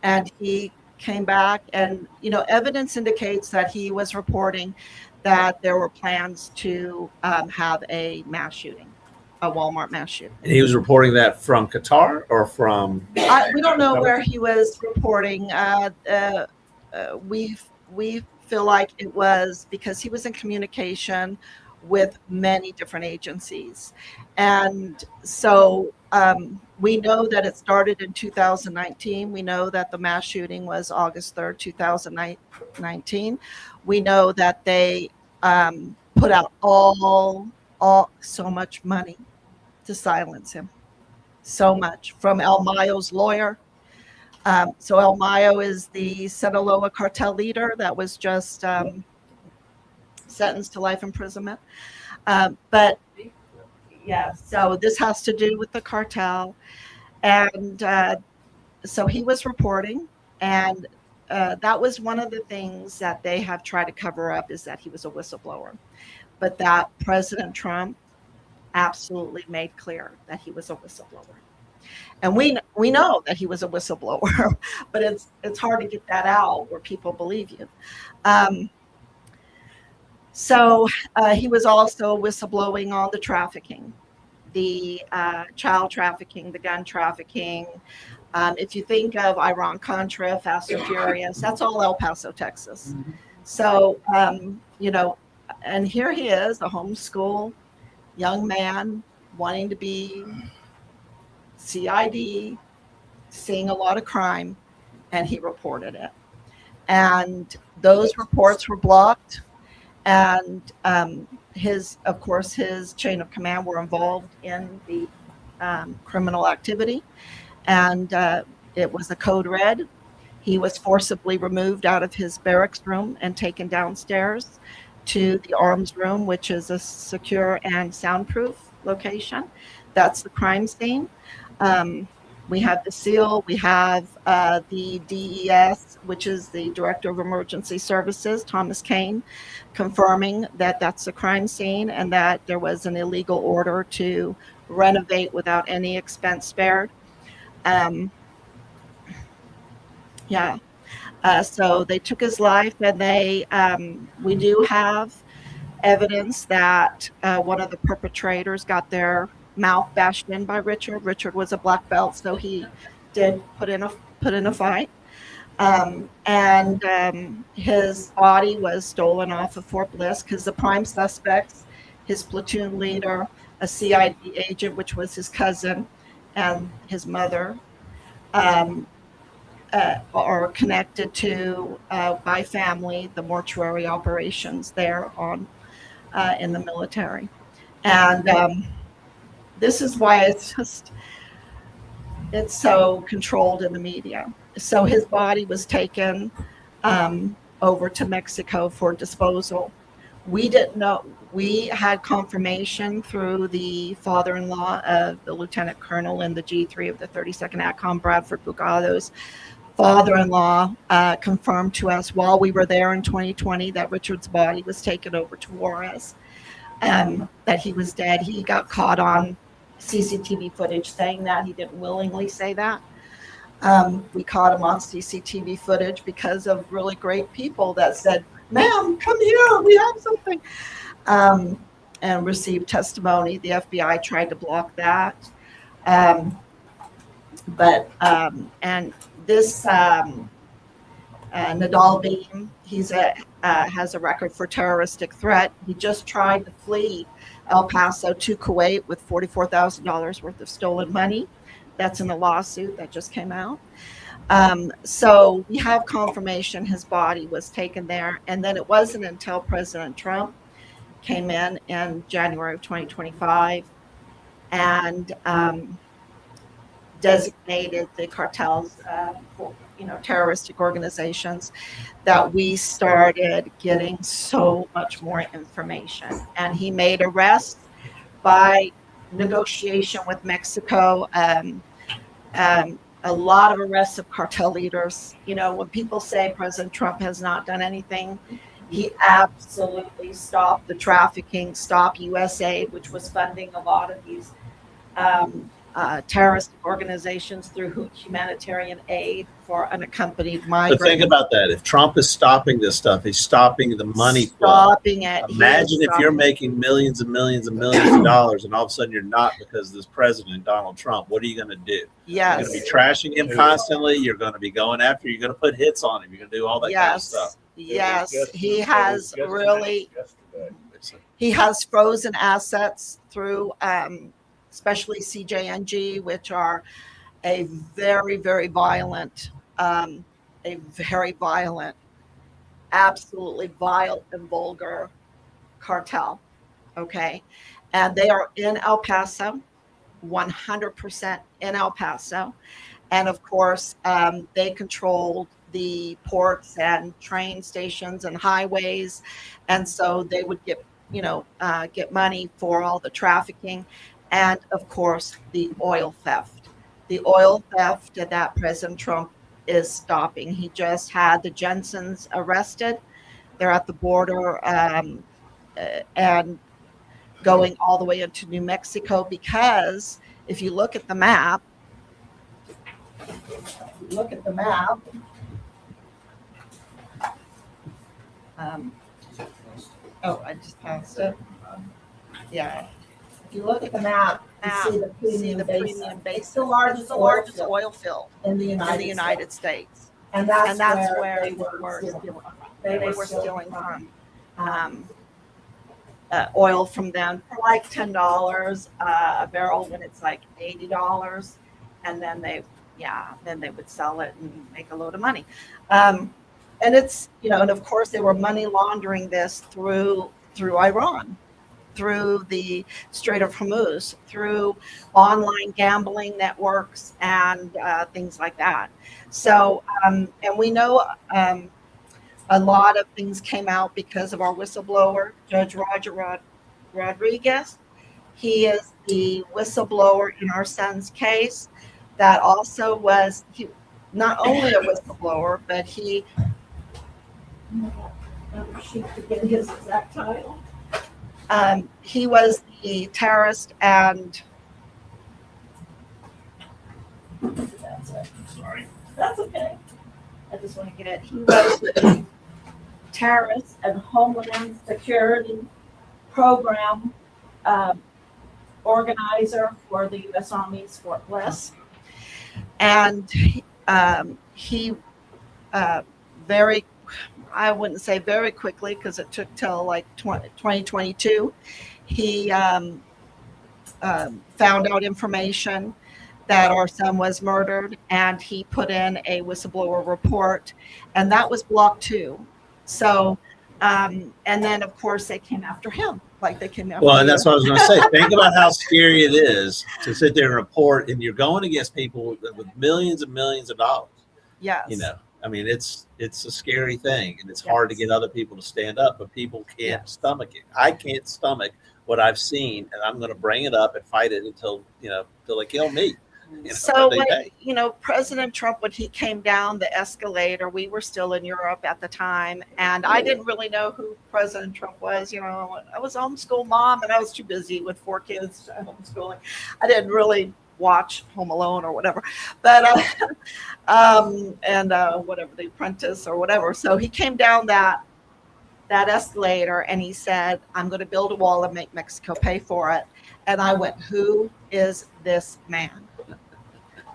And he came back, and, you know, evidence indicates that he was reporting that there were plans to have a mass shooting. A Walmart mass shooting. And he was reporting that from Qatar or from? We don't know where he was reporting. We feel like it was because he was in communication with many different agencies. And so we know that it started in 2019. We know that the mass shooting was August 3rd, 2019. We know that they put out so much money to silence him, so much, from El Mayo's lawyer. So El Mayo is the Sinaloa cartel leader that was just sentenced to life imprisonment. But yeah, so this has to do with the cartel. And so he was reporting, and that was one of the things that they have tried to cover up, is that he was a whistleblower. But that President Trump absolutely made clear that he was a whistleblower. And we know that he was a whistleblower, but it's hard to get that out where people believe you. So he was also whistleblowing on the trafficking, the child trafficking, the gun trafficking. If you think of Iran-Contra, Fast and Furious, that's all El Paso, Texas. So, you know, and here he is, a homeschool young man wanting to be CID, seeing a lot of crime, and he reported it. And those reports were blocked. And of course, his chain of command were involved in the criminal activity. And it was a code red. He was forcibly removed out of his barracks room and taken downstairs to the arms room, which is a secure and soundproof location. That's the crime scene. We have the SEAL, we have the DES, which is the Director of Emergency Services, Thomas Kane, confirming that that's the crime scene and that there was an illegal order to renovate without any expense spared. So they took his life, and we do have evidence that one of the perpetrators got their mouth bashed in by Richard. Richard was a black belt, so he did put in a fight. And his body was stolen off of Fort Bliss because the prime suspects, his platoon leader, a CID agent, which was his cousin, and his mother, are connected to, by family, the mortuary operations there on in the military. And this is why it's so controlled in the media. So his body was taken over to Mexico for disposal. We didn't know. We had confirmation through the father-in-law of the lieutenant colonel in the G3 of the 32nd ATCOM, Bradford Bugado's father-in-law, confirmed to us while we were there in 2020 that Richard's body was taken over to Juarez, that he was dead. He got caught on CCTV footage saying that. He didn't willingly say that. We caught him on CCTV footage because of really great people that said, "Ma'am, come here, we have something," and received testimony. The FBI tried to block that. And this Nadal Beam, has a record for terroristic threat. He just tried to flee El Paso to Kuwait with $44,000 worth of stolen money. That's in a lawsuit that just came out. So we have confirmation his body was taken there. And then it wasn't until President Trump came in January of 2025 and designated the cartels terroristic organizations, that we started getting so much more information. And he made arrests by negotiation with Mexico. A lot of arrests of cartel leaders. When people say President Trump has not done anything, he absolutely stopped the trafficking, stopped USAID, which was funding a lot of these terrorist organizations through humanitarian aid for unaccompanied migrants. But think about that. If Trump is stopping this stuff, he's stopping the money flow. Stopping it. Imagine if you're making millions and millions and millions of dollars and all of a sudden you're not because of this president, Donald Trump. What are you going to do? Yes. You're going to be trashing him constantly. You're going to be going after, you're going to put hits on him. You're going to do all that kind of stuff. Yes. He has really, he has frozen assets through, especially CJNG, which are a very, very violent, absolutely vile and vulgar cartel. Okay. And they are in El Paso, 100% in El Paso. And of course, they controlled the ports and train stations and highways. And so they would get money for all the trafficking. And of course, the oil theft. The oil theft that President Trump is stopping. He just had the Jensens arrested. They're at the border and going all the way into New Mexico, because if you look at the map, I just passed it. Yeah. If you look at the map, you see the premium basin. It's the largest oil field in the United States. And that's where they were stealing from oil from them for like $10 a barrel when it's like $80. And then they would sell it and make a load of money. And it's, and of course they were money laundering this through Iran, through the Strait of Hormuz, through online gambling networks and things like that. So, and we know a lot of things came out because of our whistleblower, Judge Roger Rodriguez. He is the whistleblower in our son's case that also was, he not only a whistleblower, but he, she forget his exact title. He was the terrorist and Sorry. that's okay. I just want to get it. He was the terrorist and homeland security program organizer for the U.S. Army's Fort Bliss. And he very, I wouldn't say very quickly, because it took till like 2022, he found out information that our son was murdered, and he put in a whistleblower report, and that was blocked too. So, and then of course they came after him, like they came after. Well, and that's what I was going to say. Think about how scary it is to sit there and report, and you're going against people with millions and millions of dollars. Yes. I mean, it's a scary thing, and it's hard to get other people to stand up, but people can't stomach it. I can't stomach what I've seen, and I'm going to bring it up and fight it until they kill me. So when, President Trump, when he came down the escalator, we were still in Europe at the time, and I didn't really know who President Trump was. I was a homeschool mom, and I was too busy with 4 kids homeschooling. I didn't really watch Home Alone or whatever, but whatever, The Apprentice or whatever. So he came down that escalator and he said, "I'm going to build a wall and make Mexico pay for it." And I went, "Who is this man?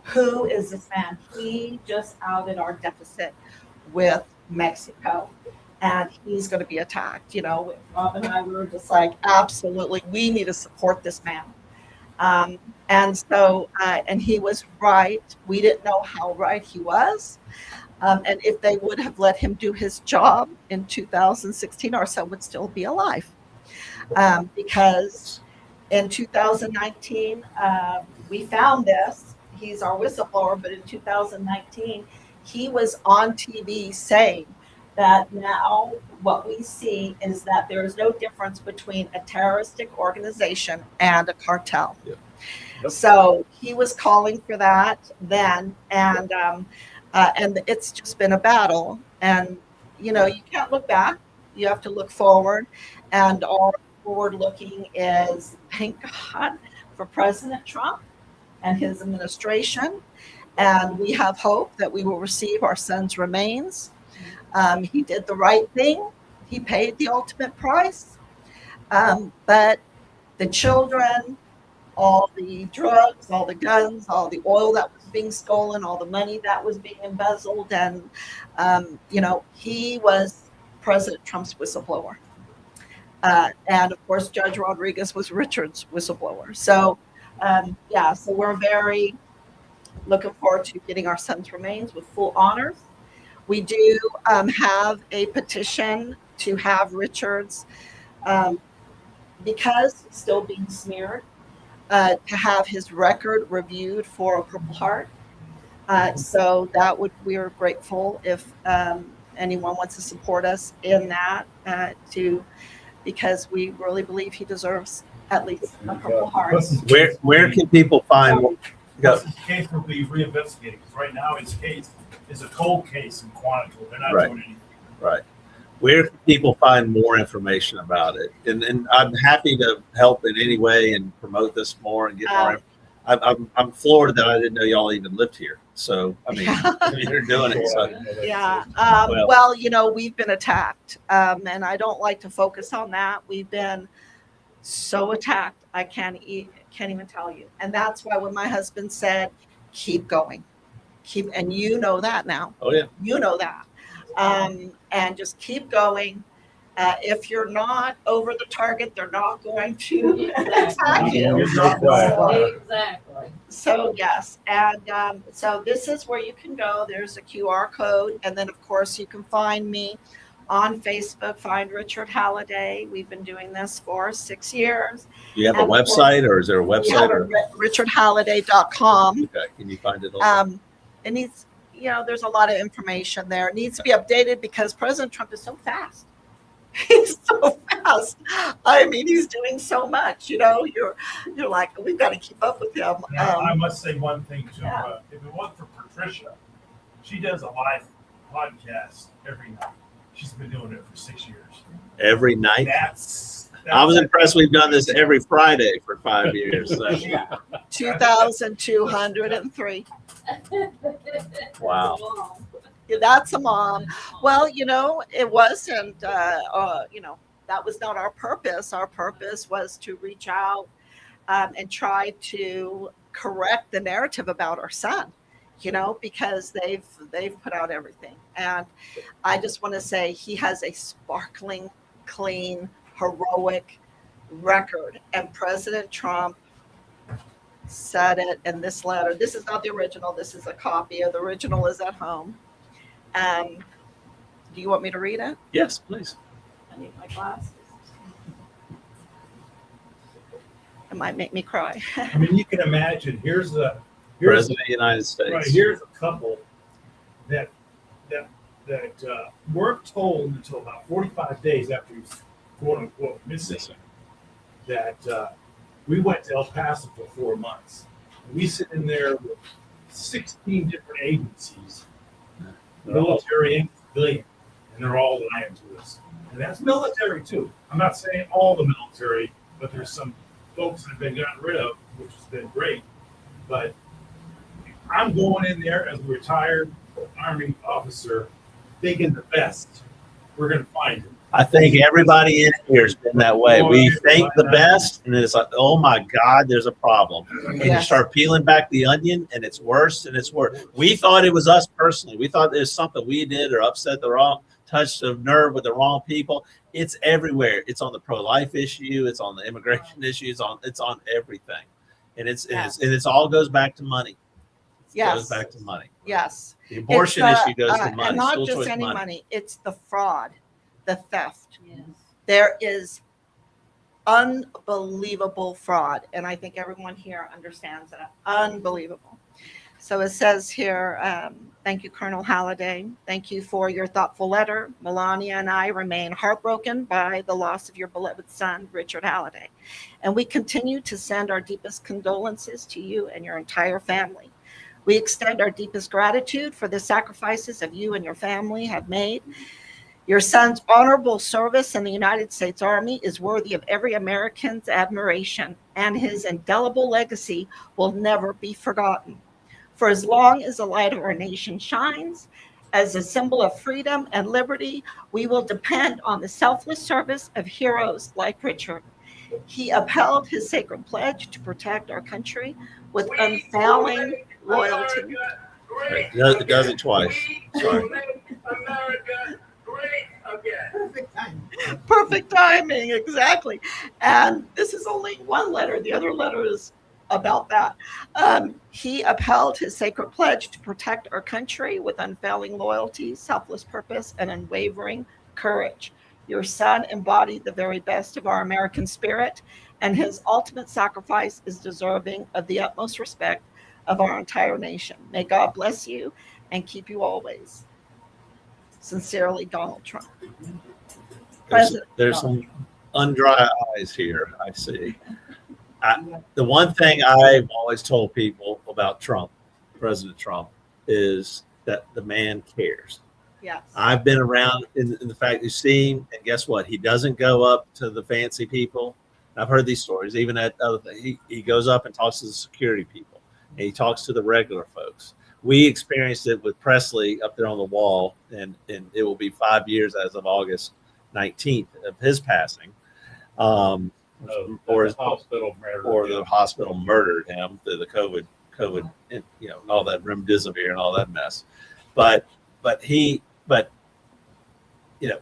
Who is this man? He just outed our deficit with Mexico, and he's going to be attacked." You know, Rob and I were just like, absolutely, we need to support this man. And so, and he was right. We didn't know how right he was. And if they would have let him do his job in 2016, our son would still be alive. Because in 2019, we found this. He's our whistleblower, but in 2019, he was on TV saying that now what we see is that there is no difference between a terroristic organization and a cartel. Yep. So he was calling for that then, and it's just been a battle. And you know, you can't look back; you have to look forward. And our forward looking is, thank God for President Trump and his administration. And we have hope that we will receive our son's remains. He did the right thing. He paid the ultimate price. But the children, all the drugs, all the guns, all the oil that was being stolen, all the money that was being embezzled, and, you know, he was President Trump's whistleblower. And of course, Judge Rodriguez was Richard's whistleblower. So, so we're very looking forward to getting our son's remains with full honors. We do have a petition to have Richard's, because he's still being smeared, to have his record reviewed for a Purple Heart. So that would, we are grateful if anyone wants to support us in that, because we really believe he deserves at least a Purple Heart. Where can people find? Go. His case will be reinvestigated, because right now his case is a cold case in Quantico. They're not Right. doing anything. Right. Where can people find more information about it? And I'm happy to help in any way and promote this more and get more. I'm floored that I didn't know y'all even lived here. So, I mean, you're doing it. So. Yeah. Well. Well, you know, we've been attacked, and I don't like to focus on that. We've been so attacked, I can't even tell you. And that's why when my husband said, "Keep going, and you know that now. Oh yeah. You know that, and just keep going. If you're not over the target, they're not going to attack you." Exactly. So yes, and so this is where you can go. There's a QR code, and then of course you can find me on Facebook. Find Richard Halladay. We've been doing this for 6 years. Do you have a website, or is there a We website? have Or richardhalladay.com. okay, can you find it on? It needs, you know, there's a lot of information there. It needs to be updated because President Trump is so fast. He's so fast. I mean, he's doing so much. You know, you're like, we've got to keep up with him. Now, I must say one thing too. Yeah. If it wasn't for Patricia, she does a live podcast every night. She's been doing it for 6 years. Every night. That's I was impressed. We've done this every Friday for 5 years. So. 2,203. Wow. Yeah, that's a mom. Well, you know, it wasn't, you know, that was not our purpose. Our purpose was to reach out and try to correct the narrative about our son, you know, because they've put out everything. And I just want to say he has a sparkling, clean, heroic record. And President Trump said it in this letter. This is not the original. This is a copy of the original is at home. Do you want me to read it? Yes, please. I need my glasses. It might make me cry. I mean, you can imagine. Here's President of the United States. right. Here's a couple that weren't told until about 45 days after he was quote unquote missing. That we went to El Paso for 4 months. We sit in there with 16 different agencies, military and civilian, and they're all lying to us. And that's military too. I'm not saying all the military, but there's some folks that have been gotten rid of, which has been great. But I'm going in there as a retired Army officer, thinking the best. We're going to find him. I think everybody in here has been that way. We think the best, and it's like, oh my God, there's a problem. And you Yes. start peeling back the onion, and it's worse and it's worse. We thought it was us personally. We thought there's something we did or upset the wrong, touched the nerve with the wrong people. It's everywhere. It's on the pro-life issue. It's on the immigration issue. It's on everything, and it's all goes back to money. It Yes. goes back to money. Yes. The abortion It's, issue goes to money. And not School just choice any money. money, it's the fraud, the theft. Yes. There is unbelievable fraud. And I think everyone here understands that. Unbelievable. So it says here, thank you, Colonel Halladay. Thank you for your thoughtful letter. Melania and I remain heartbroken by the loss of your beloved son, Richard Halladay. And we continue to send our deepest condolences to you and your entire family. We extend our deepest gratitude for the sacrifices of you and your family have made. Your son's honorable service in the United States Army is worthy of every American's admiration, and his indelible legacy will never be forgotten. For as long as the light of our nation shines, as a symbol of freedom and liberty, we will depend on the selfless service of heroes like Richard. He upheld his sacred pledge to protect our country with unfailing loyalty. It does it twice. Sorry. Perfect timing, exactly. And this is only one letter. The other letter is about that. He upheld his sacred pledge to protect our country with unfailing loyalty, selfless purpose, and unwavering courage. Your son embodied the very best of our American spirit, and his ultimate sacrifice is deserving of the utmost respect of our entire nation. May God bless you and keep you always. Sincerely, Donald Trump. There's some undry eyes here, I see. The one thing I've always told people about Trump, President Trump, is that the man cares. Yes. I've been around in the fact you see him, and guess what? He doesn't go up to the fancy people. I've heard these stories, even at other things. He goes up and talks to the security people, and he talks to the regular folks. We experienced it with Presley up there on the wall, and it will be 5 years as of August 19th of his passing. Or the hospital murdered or him. the hospital murdered him through the COVID, all that remdesivir and all that mess. But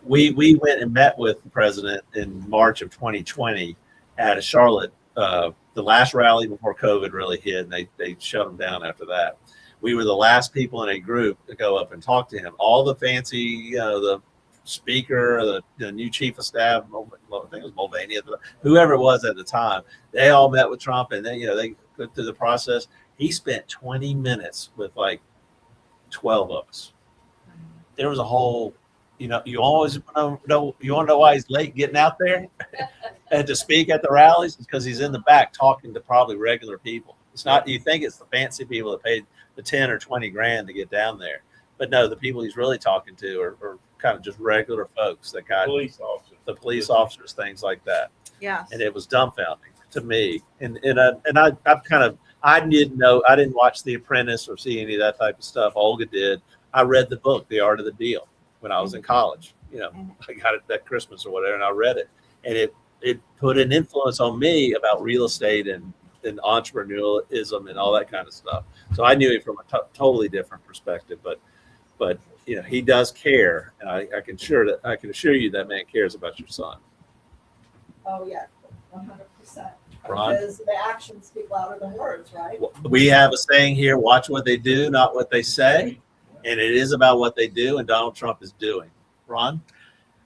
we went and met with the president in March of 2020 at a Charlotte, the last rally before COVID really hit, and they shut them down after that. We were the last people in a group to go up and talk to him. All the fancy, the speaker, the new chief of staff, I think it was Mulvaney, whoever it was at the time, they all met with Trump, and then they go through the process. He spent 20 minutes with like 12 of us. There was a whole, you always want to know why he's late getting out there and to speak at the rallies? It's because he's in the back talking to probably regular people. It's not, you think it's the fancy people that paid the 10 or 20 grand to get down there. But no, the people he's really talking to are kind of just regular folks that got the police officers, things like that. Yes. And it was dumbfounding to me. And I didn't know, I didn't watch The Apprentice or see any of that type of stuff. Olga did. I read the book, The Art of the Deal, when I was in college. I got it that Christmas or whatever, and I read it. And it put an influence on me about real estate and entrepreneurialism and all that kind of stuff. So I knew him from a totally different perspective, but he does care, and I can assure you that man cares about your son. Oh yeah, 100%. Ron? Because the actions speak louder than words, right? We have a saying here: watch what they do, not what they say. And it is about what they do, and Donald Trump is doing. Ron?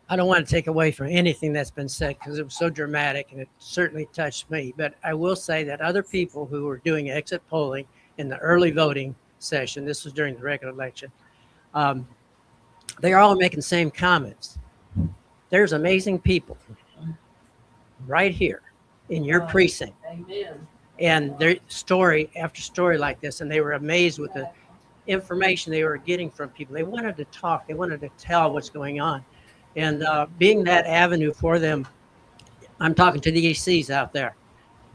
I don't want to take away from anything that's been said because it was so dramatic and it certainly touched me. But I will say that other people who were doing exit polling in the early voting session, this was during the regular election, they're all making the same comments. There's amazing people right here in your precinct. Amen. And their story after story like this, and they were amazed with the information they were getting from people. They wanted to talk. They wanted to tell what's going on. And being that avenue for them, I'm talking to the ECs out there.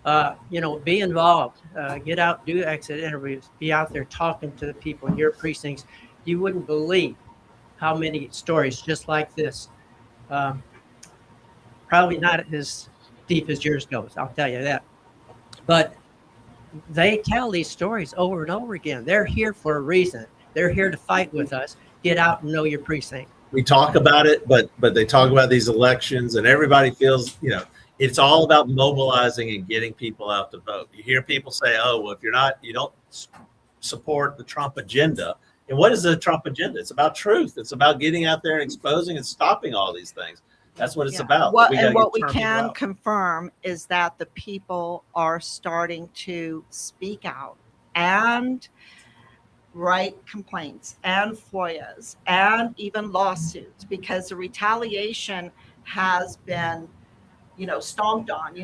Be involved, get out, do exit interviews, be out there talking to the people in your precincts. You wouldn't believe how many stories just like this. Probably not as deep as yours goes, I'll tell you that. But they tell these stories over and over again. They're here for a reason. They're here to fight with us. Get out and know your precinct. We talk about it, but they talk about these elections, and everybody feels, it's all about mobilizing and getting people out to vote. You hear people say, "Oh, well, if you don't support the Trump agenda." And what is the Trump agenda? It's about truth. It's about getting out there and exposing and stopping all these things. That's what it's about. What gotta we get turned can around. confirm is that the people are starting to speak out and write complaints and FOIAs and even lawsuits, because the retaliation has been, stomped on.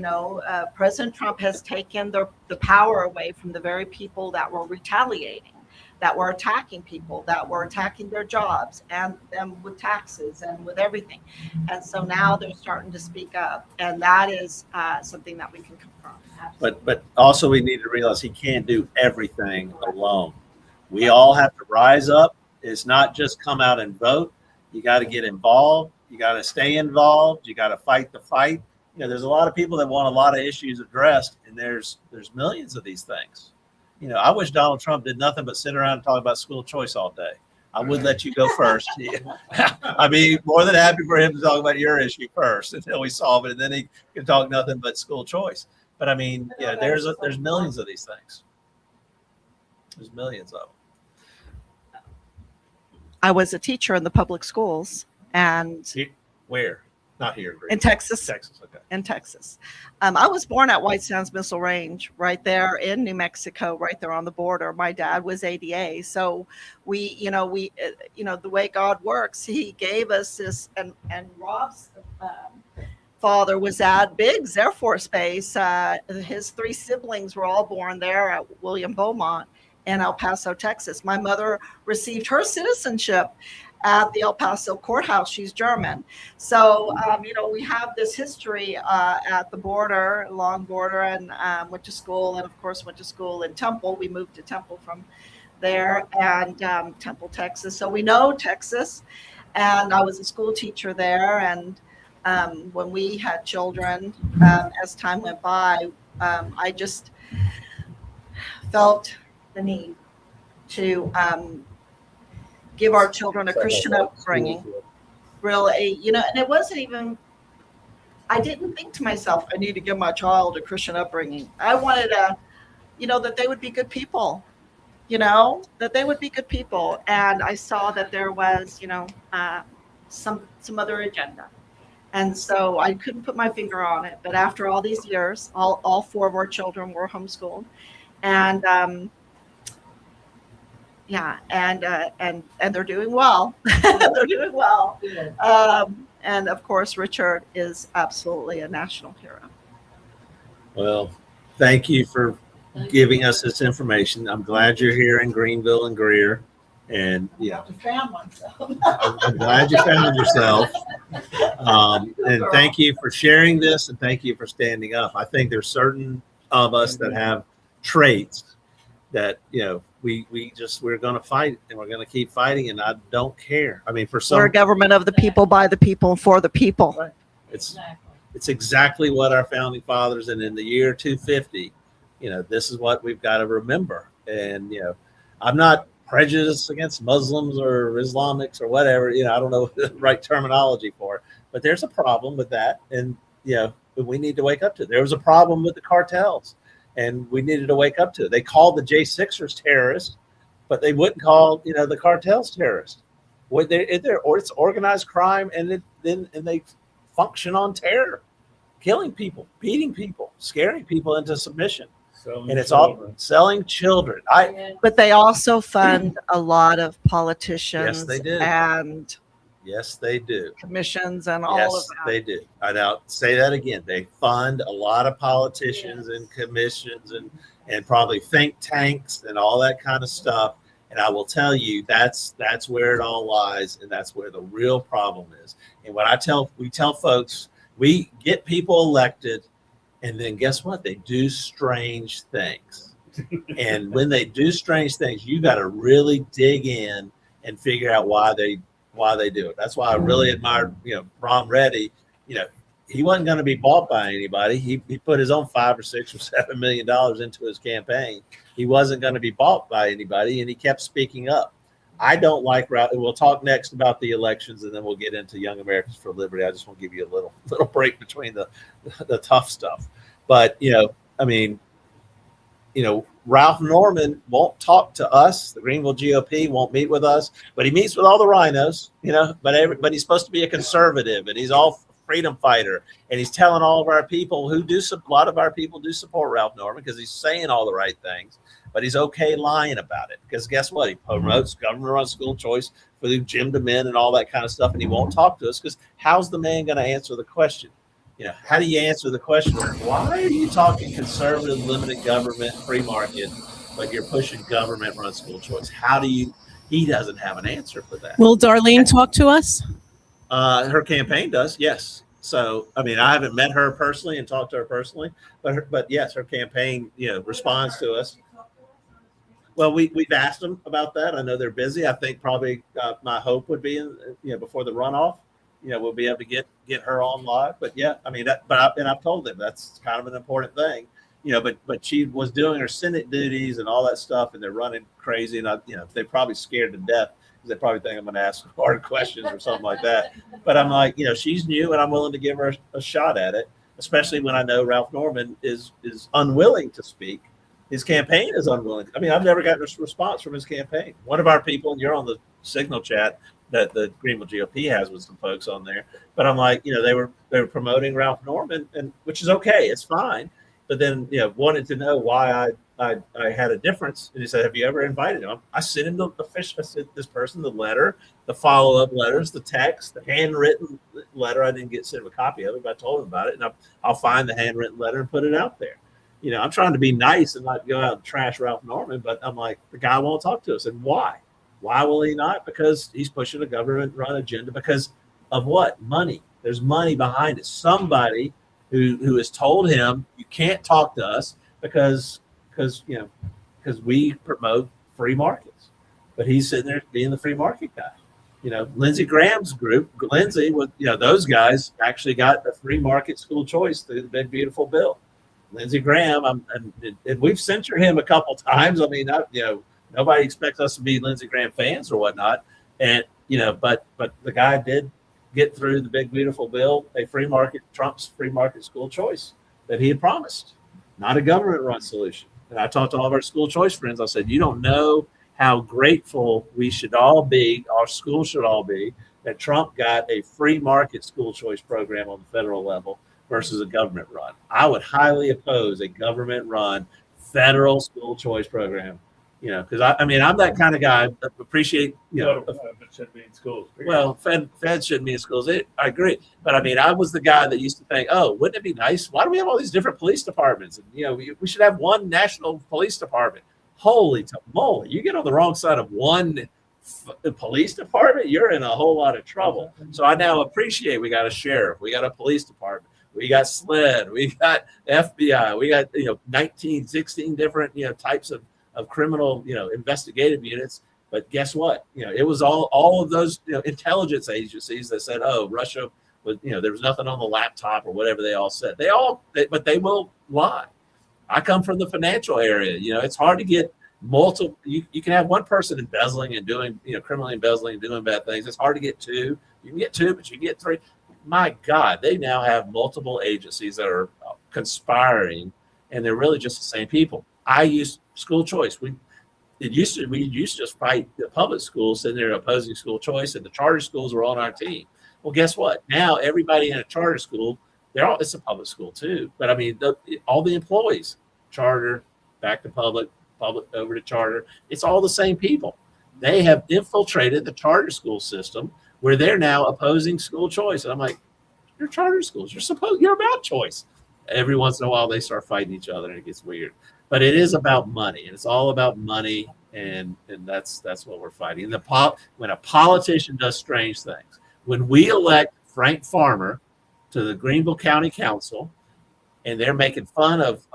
President Trump has taken the power away from the very people that were retaliating, that were attacking people, that were attacking their jobs and them with taxes and with everything. And so now they're starting to speak up, and that is something that we can confirm. But also we need to realize he can't do everything alone. We all have to rise up. It's not just come out and vote. You got to get involved. You got to stay involved. You got to fight the fight. There's a lot of people that want a lot of issues addressed, and there's millions of these things. I wish Donald Trump did nothing but sit around and talk about school choice all day. I would let you go first. I'd be more than happy for him to talk about your issue first until we solve it, and then he can talk nothing but school choice. But there's millions of these things. There's millions of them. I was a teacher in the public schools, and Where? Not here. in Texas. Texas, okay. In Texas. I was born at White Sands Missile Range, right there in New Mexico, right there on the border. My dad was ADA. So we, the way God works, he gave us this, and Rob's father was at Biggs Air Force Base. His three siblings were all born there at William Beaumont in El Paso, Texas. My mother received her citizenship at the El Paso courthouse. She's German. So, we have this history at the border, long border, and went to school, and of course went to school in Temple. We moved to Temple from there, and Temple, Texas. So we know Texas, and I was a school teacher there. And when we had children, as time went by, I just felt the need to give our children a Christian upbringing. Really, and it wasn't even, I didn't think to myself, I need to give my child a Christian upbringing. I wanted that they would be good people, that they would be good people. And I saw that there was, some other agenda. And so I couldn't put my finger on it. But after all these years, all four of our children were homeschooled. And and they're doing well. They're doing well. And of course, Richard is absolutely a national hero. Well, thank you for giving us this information. I'm glad you're here in Greenville and Greer. And I'm glad you found yourself. And thank you for sharing this, and thank you for standing up. I think there's certain of us that have traits that, we're going to fight, and we're going to keep fighting, and I don't care. I mean, for some, we're a government of the people, by the people, and for the people. Right. It's exactly what our founding fathers, and in the year 250, this is what we've got to remember. And, I'm not prejudiced against Muslims or Islamics or whatever, I don't know the right terminology for it, but there's a problem with that. And, we need to wake up to it. There was a problem with the cartels, and we needed to wake up to it. They called the J6ers terrorists, but they wouldn't call, the cartels terrorists. It's organized crime, and they function on terror, killing people, beating people, scaring people into submission. And it's all selling children. But they also fund a lot of politicians. Yes, they do. And yes, they do. Commissions and all of that. Yes, they do. I'll say that again. They fund a lot of politicians and commissions and probably think tanks and all that kind of stuff. And I will tell you, that's where it all lies, and that's where the real problem is. And what we tell folks, we get people elected, And then guess what? They do strange things. And when they do strange things, you got to really dig in and figure out why they do it. That's why I really admired, Ron Reddy. He wasn't going to be bought by anybody. He put his own $5 or $6 or $7 million into his campaign. He wasn't going to be bought by anybody, and he kept speaking up. I don't like route. We'll talk next about the elections, and then we'll get into Young Americans for Liberty. I just want to give you a little break between the tough stuff. But Ralph Norman won't talk to us. The Greenville GOP won't meet with us, but he meets with all the rhinos. But he's supposed to be a conservative, and he's all freedom fighter, and he's telling all of our people a lot of our people do support Ralph Norman because he's saying all the right things. But he's okay lying about it because guess what? He promotes government-run school choice for the gym to men and all that kind of stuff, and he won't talk to us because how's the man going to answer the question? How do you answer the question? Why are you talking conservative, limited government, free market, but you're pushing government-run school choice? He doesn't have an answer for that. Will Darlene talk to us? Her campaign does, yes. So, I haven't met her personally and talked to her personally, but yes, her campaign, responds to us. Well, we've asked them about that. I know they're busy. I think probably my hope would be, before the runoff, we'll be able to get her on live. But yeah, I've told them that's kind of an important thing, but she was doing her Senate duties and all that stuff, and they're running crazy, and they're probably scared to death because they probably think I'm going to ask hard questions or something like that. But I'm like, she's new, and I'm willing to give her a shot at it, especially when I know Ralph Norman is unwilling to speak. His campaign is unwilling. I've never gotten a response from his campaign. One of our people, and you're on the Signal chat that the Greenville GOP has with some folks on there. But I'm like, they were promoting Ralph Norman, and which is okay, it's fine. But then, wanted to know why I had a difference. And he said, "Have you ever invited him?" I sent him I sent this person the letter, the follow-up letters, the text, the handwritten letter. I didn't sent him a copy of it, but I told him about it, and I'll find the handwritten letter and put it out there. I'm trying to be nice and not go out and trash Ralph Norman, but I'm like, the guy won't talk to us. And why? Why will he not? Because he's pushing a government-run agenda because of what? Money. There's money behind it. Somebody who has told him, you can't talk to us because we promote free markets. But he's sitting there being the free market guy. Lindsey Graham's group, Lindsey, those guys actually got a free market school choice through the Big Beautiful Bill. Lindsey Graham, and we've censored him a couple times. Nobody expects us to be Lindsey Graham fans or whatnot. And, but the guy did get through the Big Beautiful Bill, Trump's free market school choice that he had promised, not a government-run solution. And I talked to all of our school choice friends. I said, you don't know how grateful we should all be, our school should all be, that Trump got a free market school choice program on the federal level versus a government run. I would highly oppose a government run federal school choice program, because I'm that kind of guy. I appreciate, It should be in schools. Well, Fed shouldn't be in schools. I agree. But I was the guy that used to think, oh, wouldn't it be nice? Why do we have all these different police departments? And, we should have one national police department. Holy moly, you get on the wrong side of one police department, you're in a whole lot of trouble. So I now appreciate we got a sheriff, we got a police department, we got SLED, we got FBI, we got 16 different types of criminal investigative units. But guess what? It was all of those intelligence agencies that said, oh, Russia was there was nothing on the laptop or whatever they all said. But they will lie. I come from the financial area. It's hard to get multiple. You can have one person embezzling and doing criminally embezzling and doing bad things. It's hard to get two. You can get two, but you can get three. My God, they now have multiple agencies that are conspiring, and they're really just the same people. I use school choice. We used to just fight the public schools, sitting there opposing school choice, and the charter schools were on our team. Well, guess what? Now everybody in a charter school, it's a public school too. But all the employees, charter, back to public over to charter, it's all the same people. They have infiltrated the charter school system where they're now opposing school choice. And I'm like, you're charter schools. You're about choice. Every once in a while they start fighting each other and it gets weird. But it is about money, and it's all about money, and that's what we're fighting. When a politician does strange things, when we elect Frank Farmer to the Greenville County Council, and they're making fun of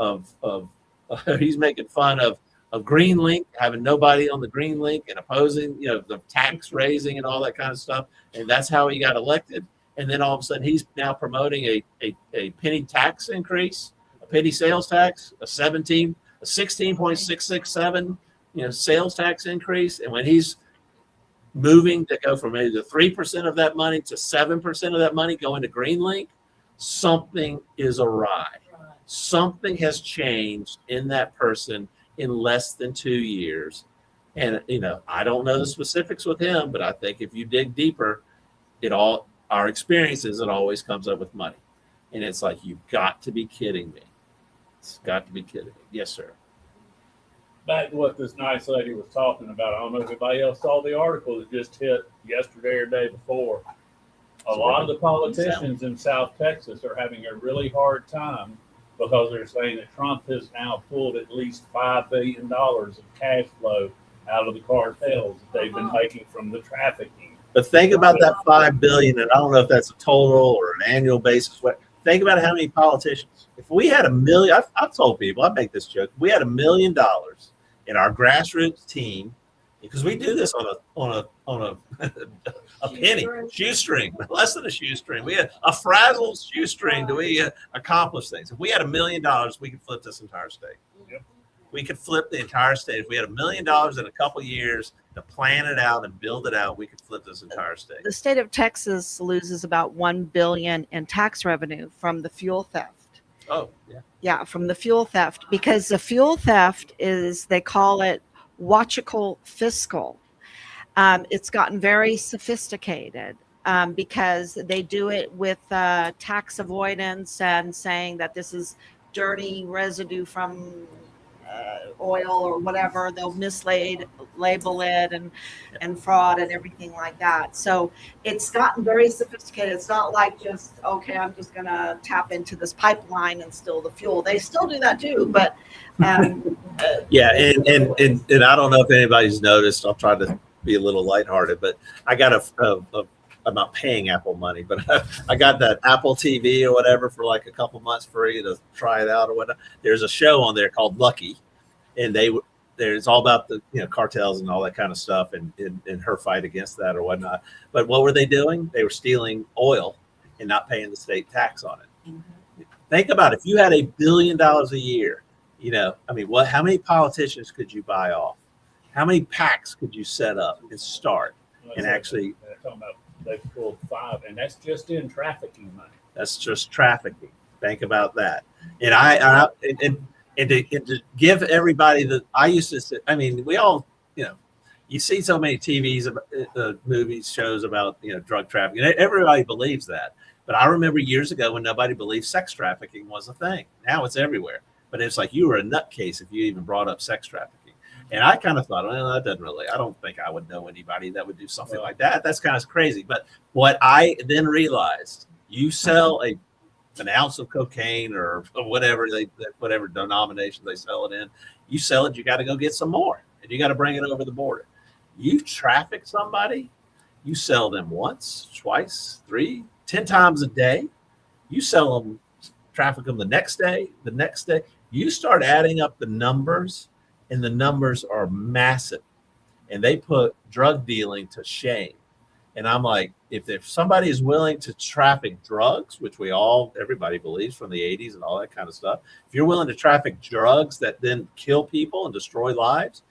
he's making fun of Green Link, having nobody on the Green Link and opposing, the tax raising and all that kind of stuff. And that's how he got elected. And then all of a sudden he's now promoting a penny tax increase, a penny sales tax, a 16.667, sales tax increase. And when he's moving to go from maybe the 3% of that money to 7% of that money going to Green Link, something is awry. Something has changed in that person in less than 2 years. And, I don't know the specifics with him, but I think if you dig deeper, our experience is it always comes up with money. And it's like, you've got to be kidding me. It's got to be kidding me. Yes, sir. Back to what this nice lady was talking about. I don't know if anybody else saw the article that just hit yesterday or day before. A lot of the politicians in South Texas are having a really hard time because they're saying that Trump has now pulled at least $5 billion of cash flow out of the cartels that they've been making from the trafficking. But think about that $5 billion, and I don't know if that's a total or an annual basis. Think about how many politicians. If we had $1 million, I've told people, I make this joke. If we had $1 million in our grassroots team, because we do this on a penny shoestring, less than a shoestring. We had a frazzled shoestring. Do we accomplish things? If we had $1 million, we could flip this entire state. Yep. We could flip the entire state. If we had $1 million in a couple of years to plan it out and build it out, we could flip this entire state. The state of Texas loses about $1 billion in tax revenue from the fuel theft. Oh, yeah. Yeah, from the fuel theft, because the fuel theft is, they call it watchical fiscal. It's gotten very sophisticated because they do it with tax avoidance and saying that this is dirty residue from oil or whatever. They'll label it and fraud and everything like that. So it's gotten very sophisticated. It's not like just, okay, I'm just going to tap into this pipeline and steal the fuel. They still do that too, but yeah, and I don't know if anybody's noticed. I'll try to be a little lighthearted, but I got I'm not paying Apple money, but I got that Apple TV or whatever for like a couple months free to try it out or whatnot. There's a show on there called Lucky, and it's all about the cartels and all that kind of stuff and her fight against that or whatnot. But what were they doing? They were stealing oil and not paying the state tax on it. Mm-hmm. Think about it. If you had $1 billion a year, how many politicians could you buy off? How many PACs could you set up and start and actually? Talking about they pulled 5, and that's just in trafficking money. That's just trafficking. Think about that. And and to give everybody I used to say, we all, you see so many TVs, movies, shows about, drug trafficking. Everybody believes that. But I remember years ago when nobody believed sex trafficking was a thing. Now it's everywhere. But it's like you were a nutcase if you even brought up sex trafficking. And I kind of thought, well, that doesn't really, I don't think I would know anybody that would do something like that. That's kind of crazy. But what I then realized, you sell an ounce of cocaine or whatever whatever denomination they sell it in, you sell it, you got to go get some more. And you got to bring it over the border. You traffic somebody, you sell them once, twice, 3, 10 times a day. You sell them, traffic them the next day. You start adding up the numbers, and the numbers are massive. And they put drug dealing to shame. And I'm like, if somebody is willing to traffic drugs, which everybody believes from the 80s and all that kind of stuff, if you're willing to traffic drugs that then kill people and destroy lives,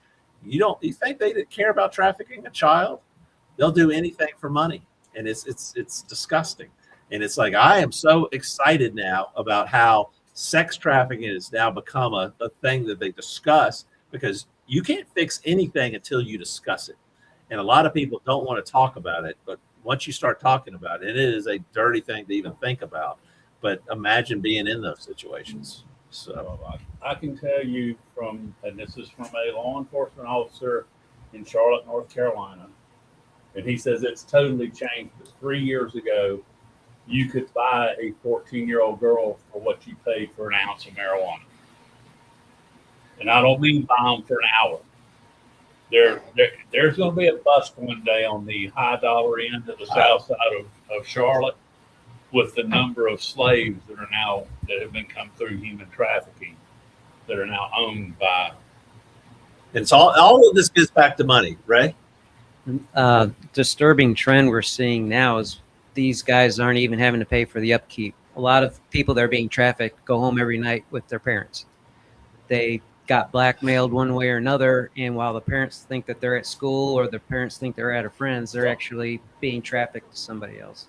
you think they care about trafficking a child? They'll do anything for money. And it's disgusting. And it's like, I am so excited now about how sex trafficking has now become a thing that they discuss, because you can't fix anything until you discuss it. And a lot of people don't want to talk about it, but once you start talking about it, it is a dirty thing to even think about. But imagine being in those situations. So I can tell you and this is from a law enforcement officer in Charlotte, North Carolina, and he says it's totally changed. 3 years ago, you could buy a 14-year-old girl for what you paid for an ounce of marijuana. And I don't mean buy them for an hour. There's going to be a bust one day on the high dollar end of the south side of Charlotte. with the number of slaves that have been come through human trafficking that are now owned by. It's all of this gets back to money, right? Disturbing trend we're seeing now is these guys aren't even having to pay for the upkeep. A lot of people that are being trafficked go home every night with their parents. They got blackmailed one way or another, and while the parents think that they're at school or the parents think they're at a friend's, they're actually being trafficked to somebody else.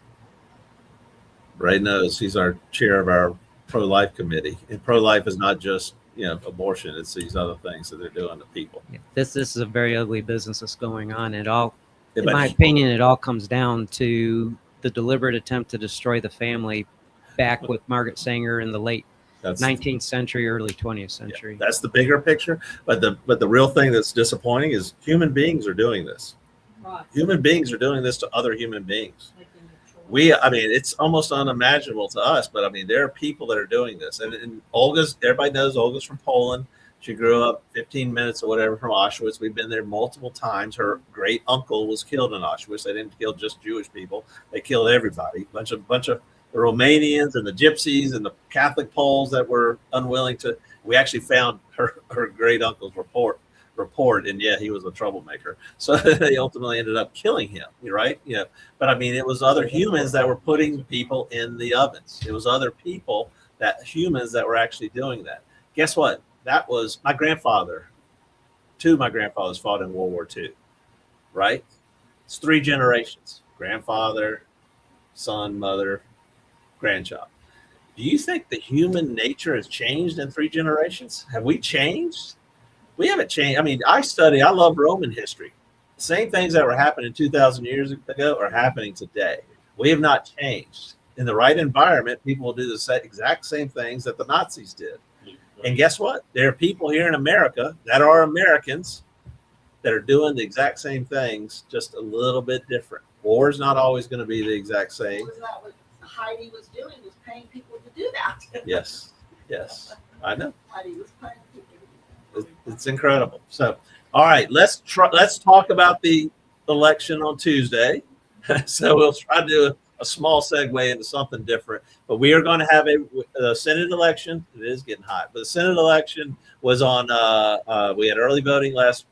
Ray knows he's our chair of our pro-life committee, and pro-life is not just abortion; it's these other things that they're doing to people. Yeah, this is a very ugly business that's going on. It all, in But my opinion, it all comes down to the deliberate attempt to destroy the family back with Margaret Sanger in the late that's 19th century, early 20th century. that's the bigger picture. But the real thing that's disappointing is human beings are doing this. Right. Human beings are doing this to other human beings. Making a choice. I mean, it's almost unimaginable to us, but I mean, there are people that are doing this. And everybody knows Olga's from Poland. She grew up 15 minutes or whatever from Auschwitz. We've been there multiple times. Her great uncle was killed in Auschwitz. They didn't kill just Jewish people. They killed everybody. Bunch of the Romanians and the Gypsies and the Catholic Poles that were unwilling to. We actually found her great uncle's report, and yeah, he was a troublemaker. So they ultimately ended up killing him, right? But I mean, it was other humans that were putting people in the ovens. It was other humans that were actually doing that. Guess what? That was my grandfather. Two of my grandfathers fought in World War II, right? It's 3 generations: grandfather, son, mother, grandchild. Do you think the human nature has changed in 3 generations? Have we changed? We haven't changed. I mean, I love Roman history. The same things that were happening 2,000 years ago are happening today. We have not changed. In the right environment, people will do the exact same things that the Nazis did. And guess what? There are people here in America that are Americans that are doing the exact same things, just a little bit different. War is not always going to be the exact same. Was that what Heidi was doing? Was paying people to do that? Yes, I know. Heidi was paying people to do that. It's incredible. So, all right, let's talk about the election on Tuesday. So we'll try to do a small segue into something different. But we are going to have a Senate election. It is getting hot, but the Senate election was on. We had early voting last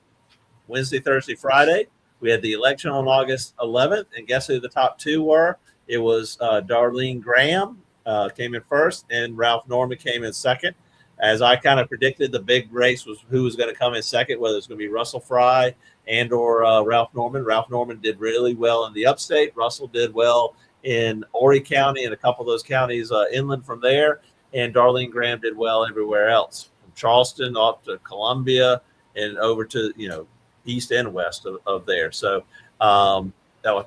Wednesday, Thursday, Friday. We had the election on August 11th, and guess who the top 2 were? It was Darlene Graham came in first, and Ralph Norman came in second. As I kind of predicted, the big race was who was going to come in second, whether it's going to be Russell Fry and or Ralph Norman. Ralph Norman did really well in the upstate. Russell did well in Horry County and a couple of those counties inland from there. And Darlene Graham did well everywhere else, from Charleston up to Columbia and over to, east and west of there. So I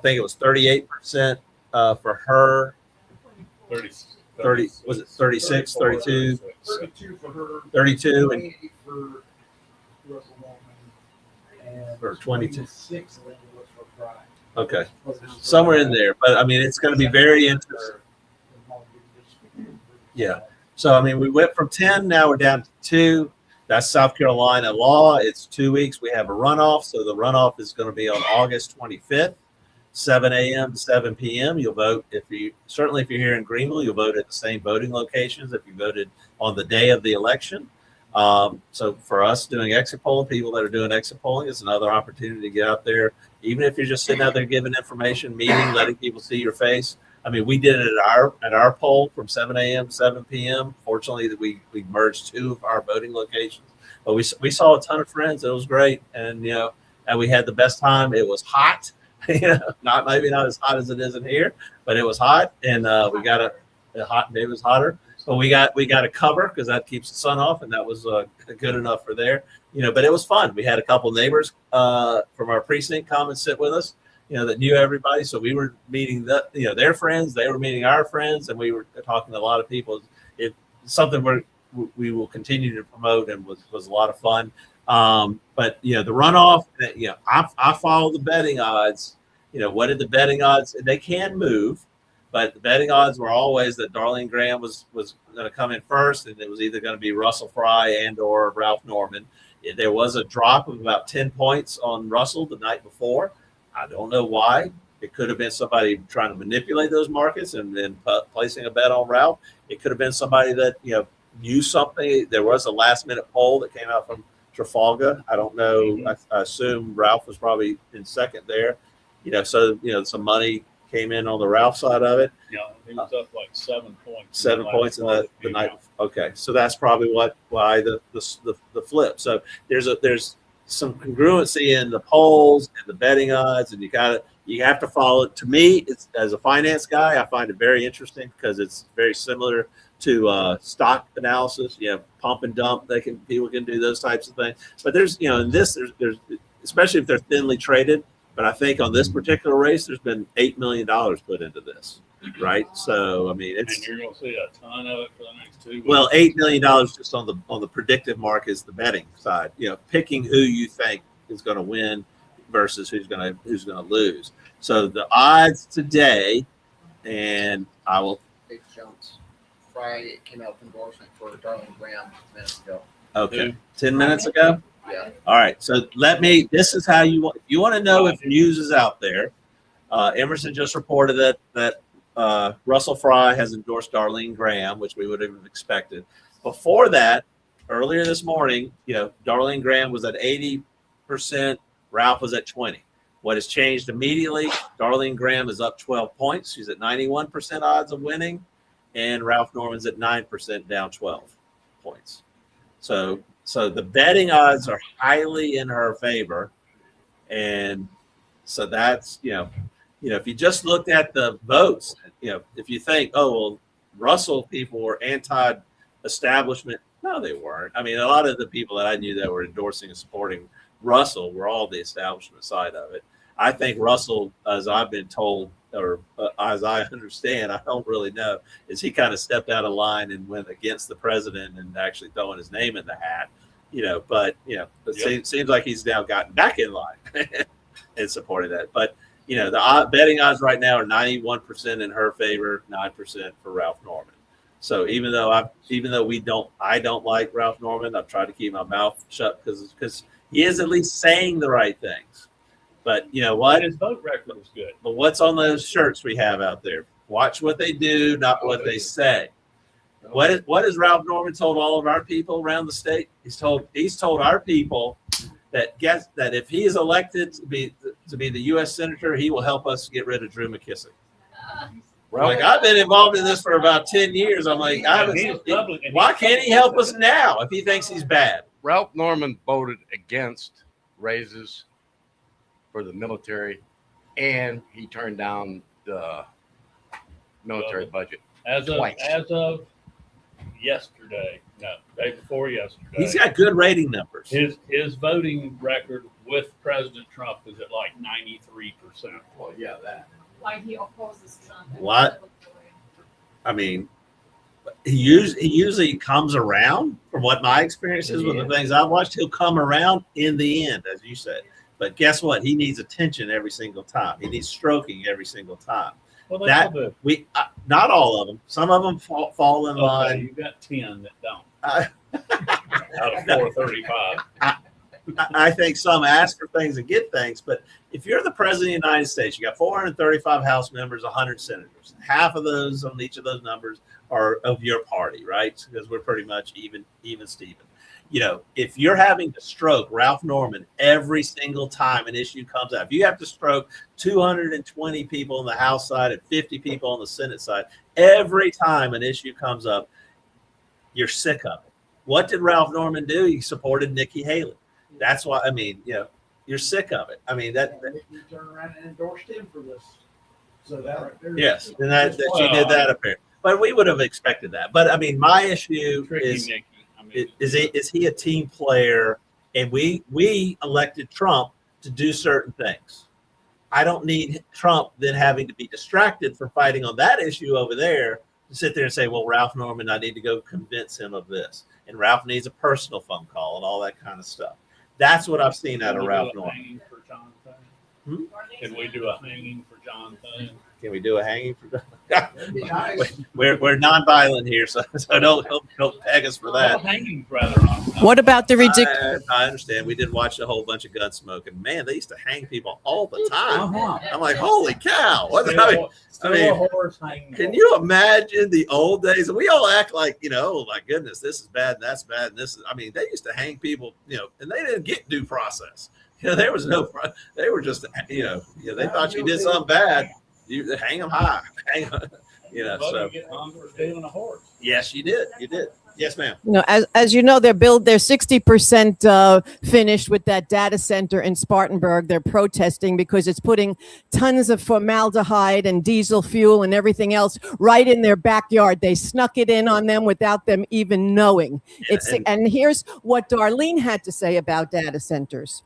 think it was 38% for her. 30, was it 36, 32? 32 for her. 32 and 28 for Russell Norman, and or 22. 26 I think it was for Fry. Okay, somewhere in there. But I mean, it's going to be very interesting. Yeah. So I mean, we went from 10, now we're down to 2. That's South Carolina law. It's 2 weeks. We have a runoff. So the runoff is going to be on August 25th, 7 a.m. to 7 p.m. You'll vote if you're here in Greenville, you'll vote at the same voting locations if you voted on the day of the election. So for us doing exit polling, people that are doing exit polling, it's another opportunity to get out there. Even if you're just sitting out there giving information, meeting, letting people see your face. I mean, we did it at our poll from 7 a.m. to 7 p.m. Fortunately, that we merged 2 of our voting locations, but we saw a ton of friends. It was great, and and we had the best time. It was hot, not as hot as it is in here, but it was hot, and we got a hot. It was hotter, but we got a cover because that keeps the sun off, and that was good enough for there. But it was fun. We had a couple neighbors from our precinct come and sit with us. That knew everybody. So we were meeting their friends, they were meeting our friends, and we were talking to a lot of people. It's something we will continue to promote, and was a lot of fun. But the runoff, I follow the betting odds. What did the betting odds? They can move, but the betting odds were always that Darlene Graham was going to come in first, and it was either going to be Russell Fry and or Ralph Norman. There was a drop of about 10 points on Russell the night before. I don't know why. It could have been somebody trying to manipulate those markets and then placing a bet on Ralph. It could have been somebody that, knew something. There was a last minute poll that came out from Trafalgar. I don't know. I assume Ralph was probably in second there. So some money came in on the Ralph side of it. Yeah, he was up like 7 points. 7 points in the night. Okay, so that's probably why the flip. So there's some congruency in the polls and the betting odds, and you have to follow it. To me, it's, as a finance guy, I find it very interesting because it's very similar to stock analysis. Pump and dump. People can do those types of things. But there's in this there's especially if they're thinly traded. But I think on this particular race, there's been $8 million put into this, right? So I mean, and you're going to see a ton of it for the next 2 weeks. Well, $8 million just on the predictive mark is the betting side. Picking who you think is going to win versus who's going to lose. So the odds today, and I will. Big jumps. Friday it came out with endorsement for Darlene Graham minutes ago. Okay, 10 minutes ago. Yeah. All right. So this is how you want to know if news is out there. Emerson just reported that Russell Fry has endorsed Darlene Graham, which we would have expected. Before that, earlier this morning, Darlene Graham was at 80%. Ralph was at 20%. What has changed immediately? Darlene Graham is up 12 points. She's at 91% odds of winning, and Ralph Norman's at 9%, down 12 points. So the betting odds are highly in her favor. And so that's, if you just looked at the votes, if you think, oh, well, Russell people were anti-establishment. No, they weren't. I mean, a lot of the people that I knew that were endorsing and supporting Russell were all the establishment side of it. I think Russell, as I've been told, or as I understand, I don't really know, is he kind of stepped out of line and went against the president and actually throwing his name in the hat, it seems like he's now gotten back in line and supported that. But, the betting odds right now are 91% in her favor, 9% for Ralph Norman. So even though I don't like Ralph Norman, I've tried to keep my mouth shut because he is at least saying the right things. But you know what? His vote record is good. But what's on those shirts we have out there? Watch what they do, not what they say. What has Ralph Norman told all of our people around the state? He's told our people that if he is elected to be the U.S. Senator, he will help us get rid of Drew McKissick. Like, I've been involved in this for about 10 years. I'm like, why can't he help us now if he thinks he's bad? Ralph Norman voted against raises for the military, and he turned down the military budget. As of yesterday, day before yesterday. He's got good rating numbers. His voting record with President Trump is at like 93%. Well, yeah, that. Why he opposes Trump. What? I mean, he usually comes around. From what my experience is with the things I've watched, he'll come around in the end, as you said. But guess what? He needs attention every single time. He needs stroking every single time. Well, not all of them. Some of them fall in line. You've got 10 that don't. Out of 435. I think some ask for things and get things, but if you're the president of the United States, you got 435 House members, 100 senators. Half of those on each of those numbers are of your party, right? Because we're pretty much even Steven. You know, if you're having to stroke Ralph Norman every single time an issue comes out, if you have to stroke 220 people on the House side and 50 people on the Senate side, every time an issue comes up, you're sick of it. What did Ralph Norman do? He supported Nikki Haley. That's why, I mean, you're sick of it. I mean, You turned around and endorsed him for this. So that right there. Yes, and that she did that apparently. But we would have expected that. But I mean, my issue is, Nikki. is he a team player? And we elected Trump to do certain things. I don't need Trump then having to be distracted from fighting on that issue over there to sit there and say, well, Ralph Norman, I need to go convince him of this. And Ralph needs a personal phone call and all that kind of stuff. That's what I've seen out of Ralph Norman. Can we do a hanging for John Thune? Can we do a hanging for? That'd be nice. We're nonviolent here, so don't peg us for Well, that. hanging's rather on. What about the ridiculous? I understand. We did watch a whole bunch of gun smoke, and man, they used to hang people all the time. Uh-huh. I'm like, holy cow! What? Still I mean, a horse hanging. can you imagine the old days? We all act like, oh my goodness, this is bad and that's bad and this is. I mean, they used to hang people, and they didn't get due process. There was no. They were just, they thought you did something bad. You hang them high, hang 'em, So Get hung for stealing a horse. yes, you did. You did. Yes, ma'am. As you know, they're 60% finished with that data center in Spartanburg. They're protesting because it's putting tons of formaldehyde and diesel fuel and everything else right in their backyard. They snuck it in on them without them even knowing. And here's what Darlene had to say about data centers.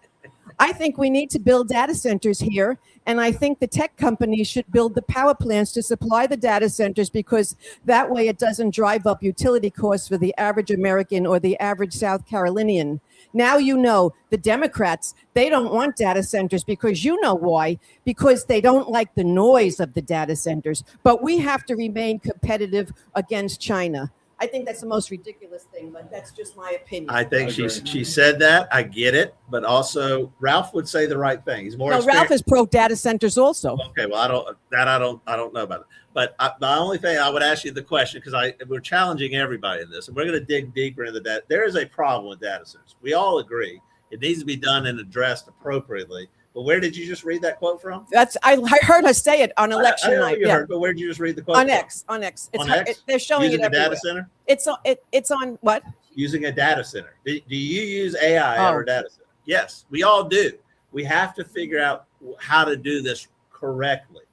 I think we need to build data centers here. And I think the tech companies should build the power plants to supply the data centers, because that way it doesn't drive up utility costs for the average American or the average South Carolinian. Now the Democrats, they don't want data centers because you know why? Because they don't like the noise of the data centers. But we have to remain competitive against China. I think that's the most ridiculous thing, but that's just my opinion. I think she said that. I get it, but also Ralph would say the right thing. He's more. No, Ralph is pro data centers also. Okay, well, I don't know about it. But the only thing I would ask you the question, because we're challenging everybody in this, and we're going to dig deeper into that. There is a problem with data centers. We all agree it needs to be done and addressed appropriately. But where did you just read that quote from? I heard her say it on election night. Yeah. But where did you just read the quote? On X. They're showing using it a data everywhere. center. It's on what? Using a data center. Do you use AI at our data center? Yes, we all do. We have to figure out how to do this correctly.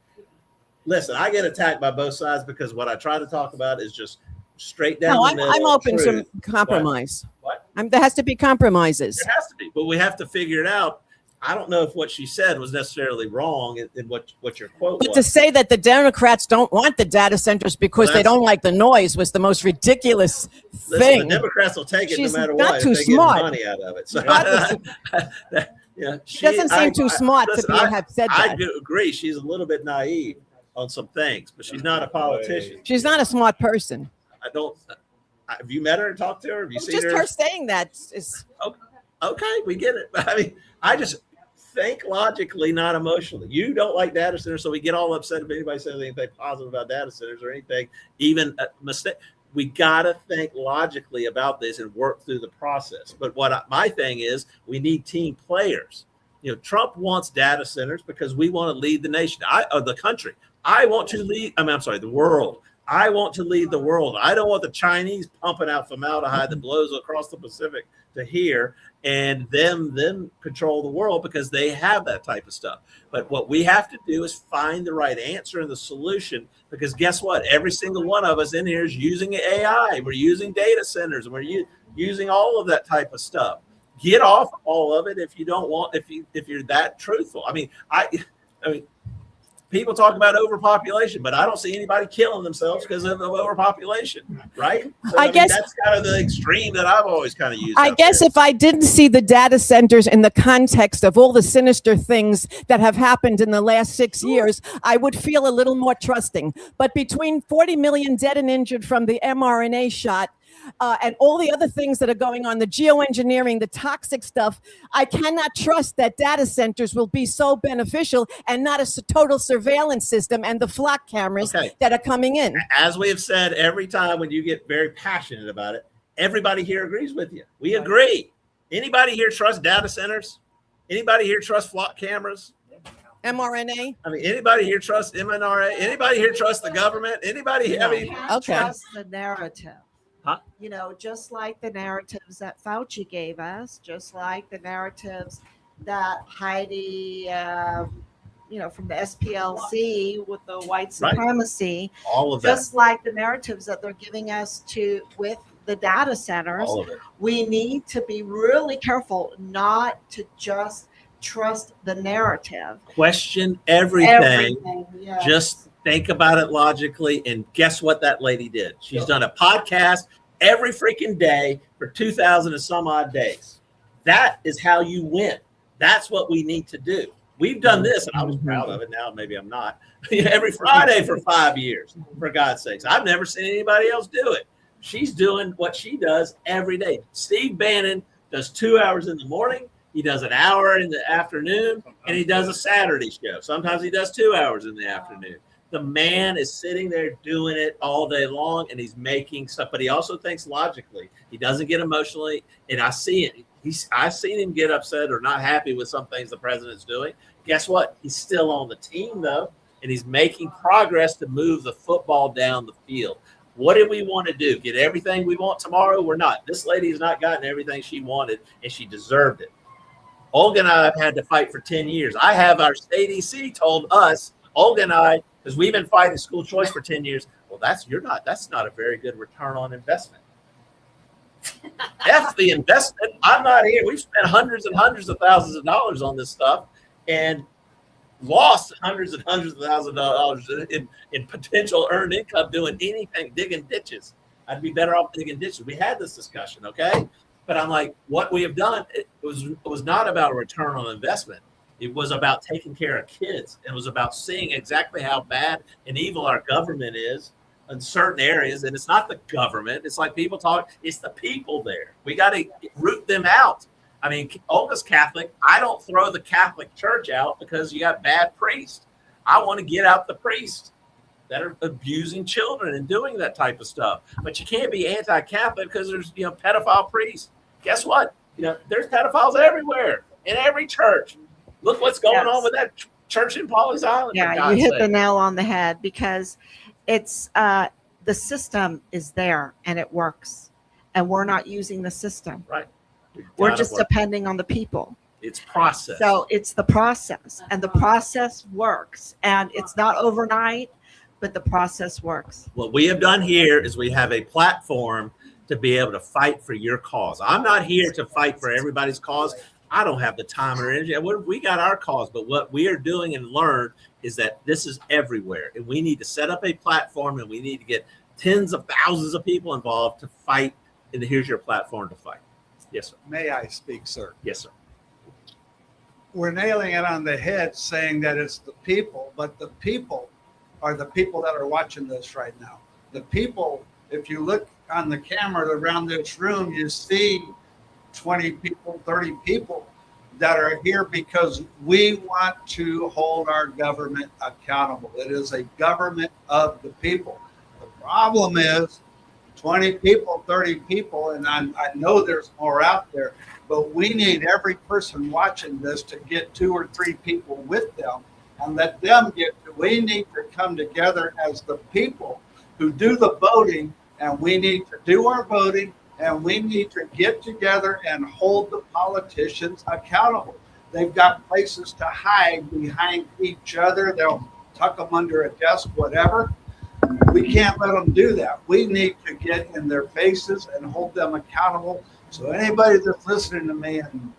Listen, I get attacked by both sides because what I try to talk about is just straight down the middle. I'm open to compromise. What? There has to be compromises. There has to be, but we have to figure it out. I don't know if what she said was necessarily wrong in what your quote was. But to say that the Democrats don't want the data centers because they don't like the noise was the most ridiculous thing. The Democrats will take it She's no matter not what too if they smart. get money out of it. So, She doesn't seem too smart to have said that. I do agree. She's a little bit naive on some things, but she's not a politician. She's not a smart person. Have you met her and talked to her? Have you seen Just her saying that is okay. We get it. I mean, I just think logically, not emotionally. You don't like data centers, so we get all upset if anybody says anything positive about data centers or anything, even a mistake. We got to think logically about this and work through the process. But my thing is, we need team players. Trump wants data centers because we want to lead the nation, the country. I want to lead. The world. I want to lead the world. I don't want the Chinese pumping out formaldehyde that blows across the Pacific to here and them control the world because they have that type of stuff. But what we have to do is find the right answer and the solution, because guess what? Every single one of us in here is using AI. We're using data centers and we're using all of that type of stuff. Get off all of it if you don't want, if you're that truthful. I mean, people talk about overpopulation, but I don't see anybody killing themselves because of overpopulation, right? So, I guess that's kind of the extreme that I've always kind of used. I guess if I didn't see the data centers in the context of all the sinister things that have happened in the last 6 years, I would feel a little more trusting. But between 40 million dead and injured from the mRNA shot, and all the other things that are going on, the geoengineering, the toxic stuff, I cannot trust that data centers will be so beneficial and not a total surveillance system and the flock cameras that are coming in. As we have said every time when you get very passionate about it, everybody here agrees with you. We agree. Anybody here trust data centers? Anybody here trust flock cameras? mRNA? I mean, anybody here trust mRNA? Anybody here trust the government? Anybody? Trust the narrative. Huh? Just like the narratives that Fauci gave us, just like the narratives that Heidi, from the SPLC with the white supremacy, all of just like the narratives that they're giving us with the data centers, all of it. We need to be really careful not to just trust the narrative. Question everything. Yes. Just think about it logically, and guess what that lady did? She's done a podcast every freaking day for 2,000 and some odd days. That is how you win. That's what we need to do. We've done this, and I was proud of it. Now maybe I'm not. Every Friday for 5 years, for God's sakes. I've never seen anybody else do it. She's doing what she does every day. Steve Bannon does 2 hours in the morning. He does an hour in the afternoon, and he does a Saturday show. Sometimes he does 2 hours in the afternoon. The man is sitting there doing it all day long, and he's making stuff, but he also thinks logically. He doesn't get emotionally, and I see it. I've seen him get upset or not happy with some things the president's doing. Guess what? He's still on the team, though, and he's making progress to move the football down the field. What do we want to do? Get everything we want tomorrow? We're not. This lady has not gotten everything she wanted, and she deserved it. Olga and I have had to fight for 10 years. I have our state EC told us, Olga and I, because we've been fighting school choice for 10 years. Well, that's not a very good return on investment. That's the investment. I'm not here. We've spent hundreds and hundreds of thousands of dollars on this stuff and lost hundreds and hundreds of thousands of dollars in potential earned income doing anything, digging ditches. I'd be better off digging ditches. We had this discussion, okay? But I'm like, what we have done, it was not about a return on investment. It was about taking care of kids. It was about seeing exactly how bad and evil our government is in certain areas. And it's not the government. It's like people talk, it's the people there. We got to root them out. I mean, Olga's Catholic. I don't throw the Catholic Church out because you got bad priests. I want to get out the priests that are abusing children and doing that type of stuff. But you can't be anti-Catholic because there's, pedophile priests. Guess what? There's pedophiles everywhere in every church. Look what's going on with that church in Paul's Island. Yeah, you hit the nail on the head because it's the system is there and it works, and we're not using the system. Right. We're just depending on the people. It's process. So it's the process, and the process works, and it's not overnight, but the process works. What we have done here is we have a platform to be able to fight for your cause. I'm not here to fight for everybody's cause. I don't have the time or energy. We got our cause, but what we are doing and learn is that this is everywhere, and we need to set up a platform, and we need to get tens of thousands of people involved to fight. And here's your platform to fight. Yes, sir. May I speak, sir? Yes, sir. We're nailing it on the head saying that it's the people, but the people are the people that are watching this right now. The people, if you look on the camera around this room, you see 20 people, 30 people that are here because we want to hold our government accountable. It is a government of the people. The problem is 20 people, 30 people, and I know there's more out there, but we need every person watching this to get 2 or 3 people with them and let them we need to come together as the people who do the voting, and we need to do our voting, and we need to get together and hold the politicians accountable. They've got places to hide behind each other. They'll tuck them under a desk, whatever. We can't let them do that. We need to get in their faces and hold them accountable. So anybody that's listening to me and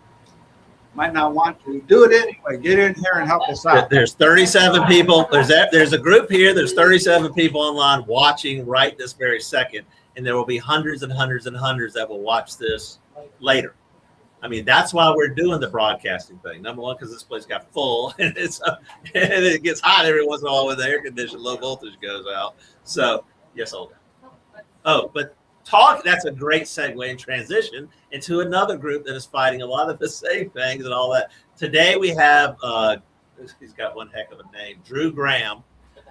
might not want to do it anyway, get in here and help us out. There's 37 people. There's a group here. There's 37 people online watching right this very second. And there will be hundreds and hundreds and hundreds that will watch this later. I mean, that's why we're doing the broadcasting thing. Number one, because this place got full, and it gets hot every once in a while when the air conditioning low voltage goes out. So, yes, Olga. Oh, but that's a great segue and transition into another group that is fighting a lot of the same things and all that. Today we have, he's got one heck of a name, Drew Graham,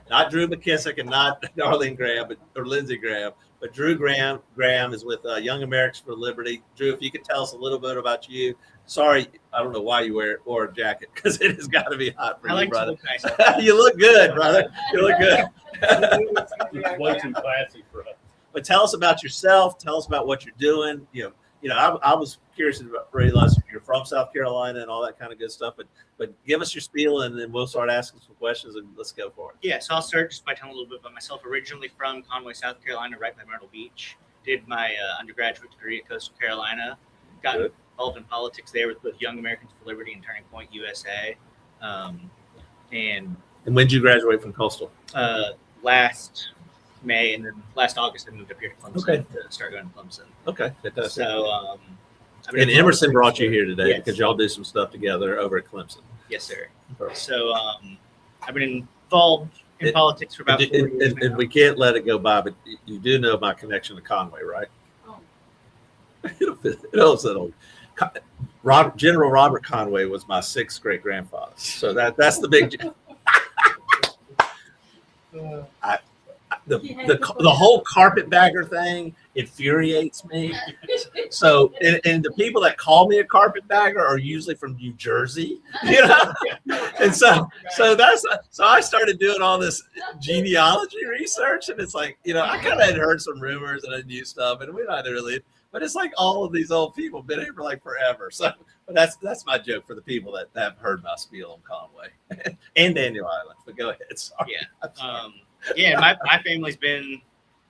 not Drew McKissick and not Darlene Graham, or Lindsey Graham. But Drew Graham is with Young Americans for Liberty. Drew, if you could tell us a little bit about you. Sorry, I don't know why you wore a jacket, because it has got to be hot for you, brother. You look good, brother. You look good. It's way too classy for us. But tell us about yourself. Tell us about what you're doing. I was curious to realize you're from South Carolina and all that kind of good stuff. But give us your spiel, and then we'll start asking some questions, and let's go for it. Yeah, so I'll start just by telling a little bit about myself. Originally from Conway, South Carolina, right by Myrtle Beach. Did my undergraduate degree at Coastal Carolina. Got involved in politics there with Young Americans for Liberty and Turning Point USA. And when did you graduate from Coastal? Last May, and then last August I moved up here to Clemson to start going to Clemson. Okay, fantastic. So, and Emerson brought you here today because y'all do some stuff together over at Clemson. Yes, sir. So I've been involved in politics for about 4 years now. And we can't let it go by, but you do know my connection to Conway, right? Oh. General Robert Conway was my 6th great grandfather. So that's the big. The whole carpetbagger thing infuriates me. So, and the people that call me a carpetbagger are usually from New Jersey, you know. And so I started doing all this genealogy research, and it's like, you know, I kind of had heard some rumors and I knew stuff, and we're not really. But it's like all of these old people been here for like forever. So, but that's my joke for the people that have heard my spiel on Conway and Daniel Island. But go ahead. Sorry. Yeah. Yeah, my family's been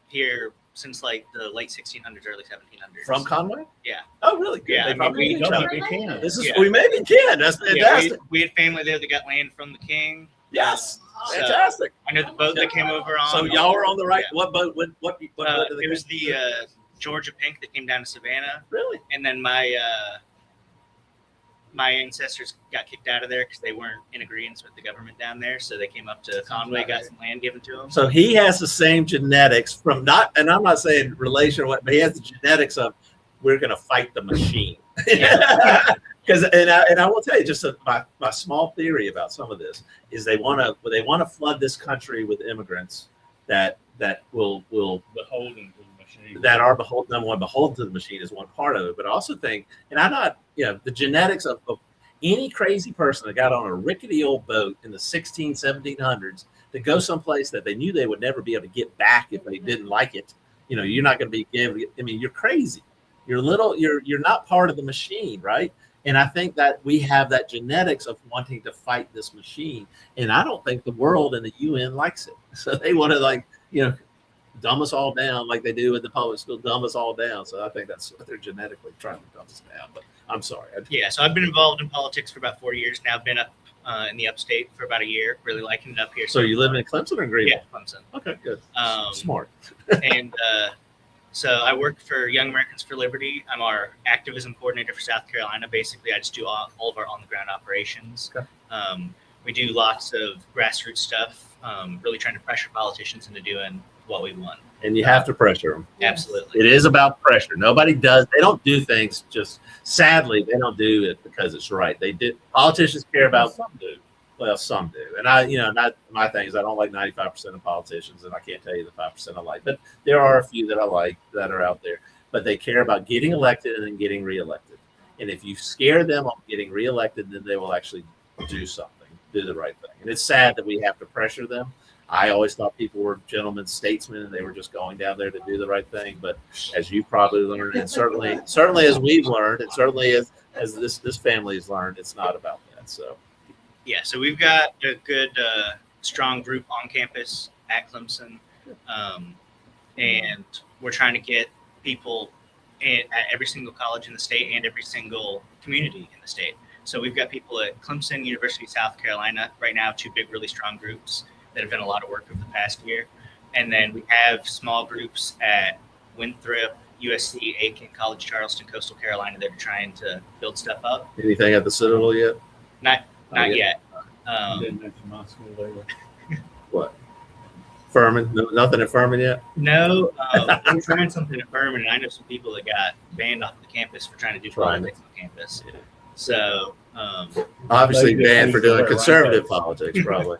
here since like the late 1600s, early 1700s. From Conway? Yeah. Oh, really? Good. Yeah, They probably we can. We maybe can. That's fantastic. We had family there that got land from the king. Yes. So Fantastic. I know the boat that came over on. So y'all were on the right. Yeah. What boat? What boat did they it was come? the Georgia Pink that came down to Savannah. Really? And then my ancestors got kicked out of there because they weren't in agreement with the government down there. So they came up to Conway, got some land given to them. So he has the same genetics from not, and I'm not saying relation or what, but he has the genetics of we're going to fight the machine. Because and I will tell you just my small theory about some of this is they want to flood this country with immigrants that will beholden to the machine. That are beholden to the machine is one part of it, but I also think, and I'm not, you know, the genetics of any crazy person that got on a rickety old boat in the 1700s to go someplace that they knew they would never be able to get back if they didn't like it. You know, you're not going to be able to, I mean, you're crazy. You're not part of the machine, right? And I think that we have that genetics of wanting to fight this machine. And I don't think the world and the UN likes it. So they want to, like, you know, dumb us all down like they do in the public school, dumb us all down. So I think that's what they're genetically trying to dumb us down. But I'm sorry. Yeah, so I've been involved in politics for about 4 years now. I've been up in the upstate for about a year, really liking it up here. So you live in Clemson or Greenville? Yeah, Clemson. Okay, good. Smart. And so I work for Young Americans for Liberty. I'm our activism coordinator for South Carolina. Basically, I just do all of our on-the-ground operations. Okay. We do lots of grassroots stuff, really trying to pressure politicians into doing what we want. And you have to pressure them. Absolutely. It is about pressure. They don't do things just, sadly, they don't do it because it's right. Politicians care about, some do. Well, some do. And not my thing is I don't like 95% of politicians, and I can't tell you the 5% I like, but there are a few that I like that are out there, but they care about getting elected and then getting reelected. And if you scare them on getting reelected, then they will actually do something, do the right thing. And it's sad that we have to pressure them. I always thought people were gentlemen statesmen and they were just going down there to do the right thing. But as you probably learned, and certainly as we've learned, and certainly as this family has learned, it's not about that. So yeah, so we've got a good, strong group on campus at Clemson, and we're trying to get people at every single college in the state and every single community in the state. So we've got people at Clemson, University of South Carolina right now, 2 big, really strong groups that have done a lot of work over the past year. And then we have small groups at Winthrop, USC, Aiken, College Charleston, Coastal Carolina that are trying to build stuff up. Anything at the Citadel yet? Not yet. Didn't mention my school there. What? Furman? No, nothing at Furman yet? No, we're trying something at Furman, and I know some people that got banned off the campus for trying to do politics on campus. So obviously banned for doing conservative politics, probably.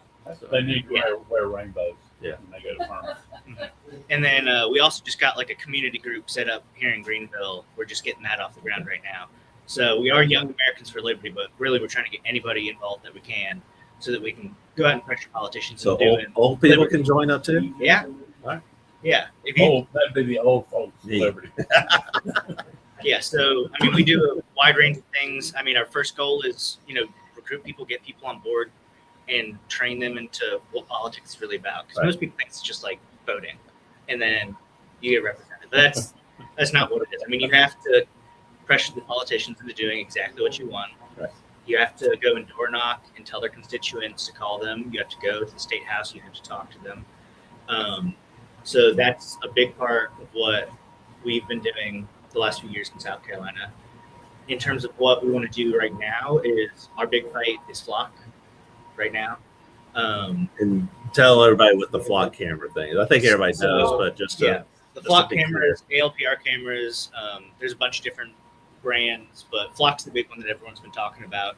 They need to wear rainbows. Yeah. When they go to Furman. And then we also just got like a community group set up here in Greenville. We're just getting that off the ground right now. So we are Young Americans for Liberty, but really we're trying to get anybody involved that we can so that we can go out and pressure politicians. So and old people can join up too? Yeah. Right. Yeah. That'd be the old folks Liberty. Yeah. So, I mean, we do a wide range of things. I mean, our first goal is, recruit people, get people on board, and train them into what politics is really about. Because most people think it's just like voting, and then you get represented. But that's not what it is. I mean, you have to pressure the politicians into doing exactly what you want. Right. You have to go and door knock and tell their constituents to call them. You have to go to the state house. You have to talk to them. So that's a big part of what we've been doing the last few years in South Carolina. in terms of what we want to do right now is our big fight is flock right now. And tell everybody what the flock camera thing is. I think everybody knows, but just the just flock to be cameras, ALPR cameras. There's a bunch of different brands, but flock's the big one that everyone's been talking about.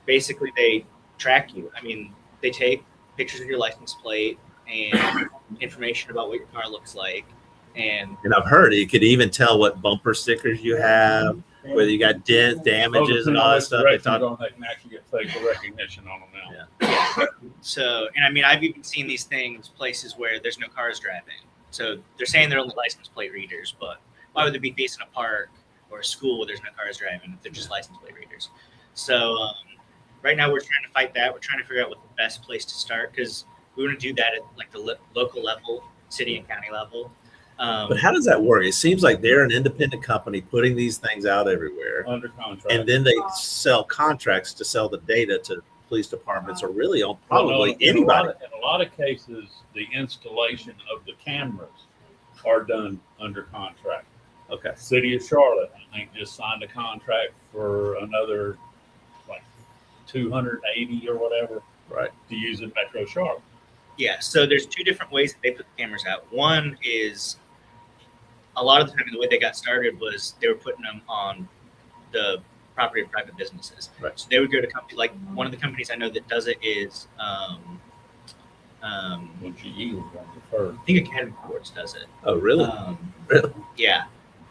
Basically, they track you. I mean, they take pictures of your license plate and information about what your car looks like. And I've heard you could even tell what bumper stickers you have, whether you got dents, damages, and all that stuff. They They can actually get facial recognition on them now. Yeah. so, and I mean, I've even seen these things places where there's no cars driving. So they're saying they're only license plate readers, but why would there be facing a park or a school where there's no cars driving if they're just license plate readers? So right now we're trying to fight that. We're trying to figure out what the best place to start, because we want to do that at like the local level, city and county level. But how does that work? It seems like they're an independent company putting these things out everywhere under contract, and then they sell contracts to sell the data to police departments or really on probably anybody. In a lot of cases, the installation of the cameras are done under contract. Okay. City of Charlotte, I think, just signed a contract for another like 280 or whatever, right, to use in Metro Charlotte. Yeah, so there's two different ways that they put the cameras out. One is a lot of the time the way they got started was they were putting them on the property of private businesses. Right. So they would go to company like one of the companies I know that does it is GE was one of the first. I think Academy Sports does it. Oh, really? Really? Yeah,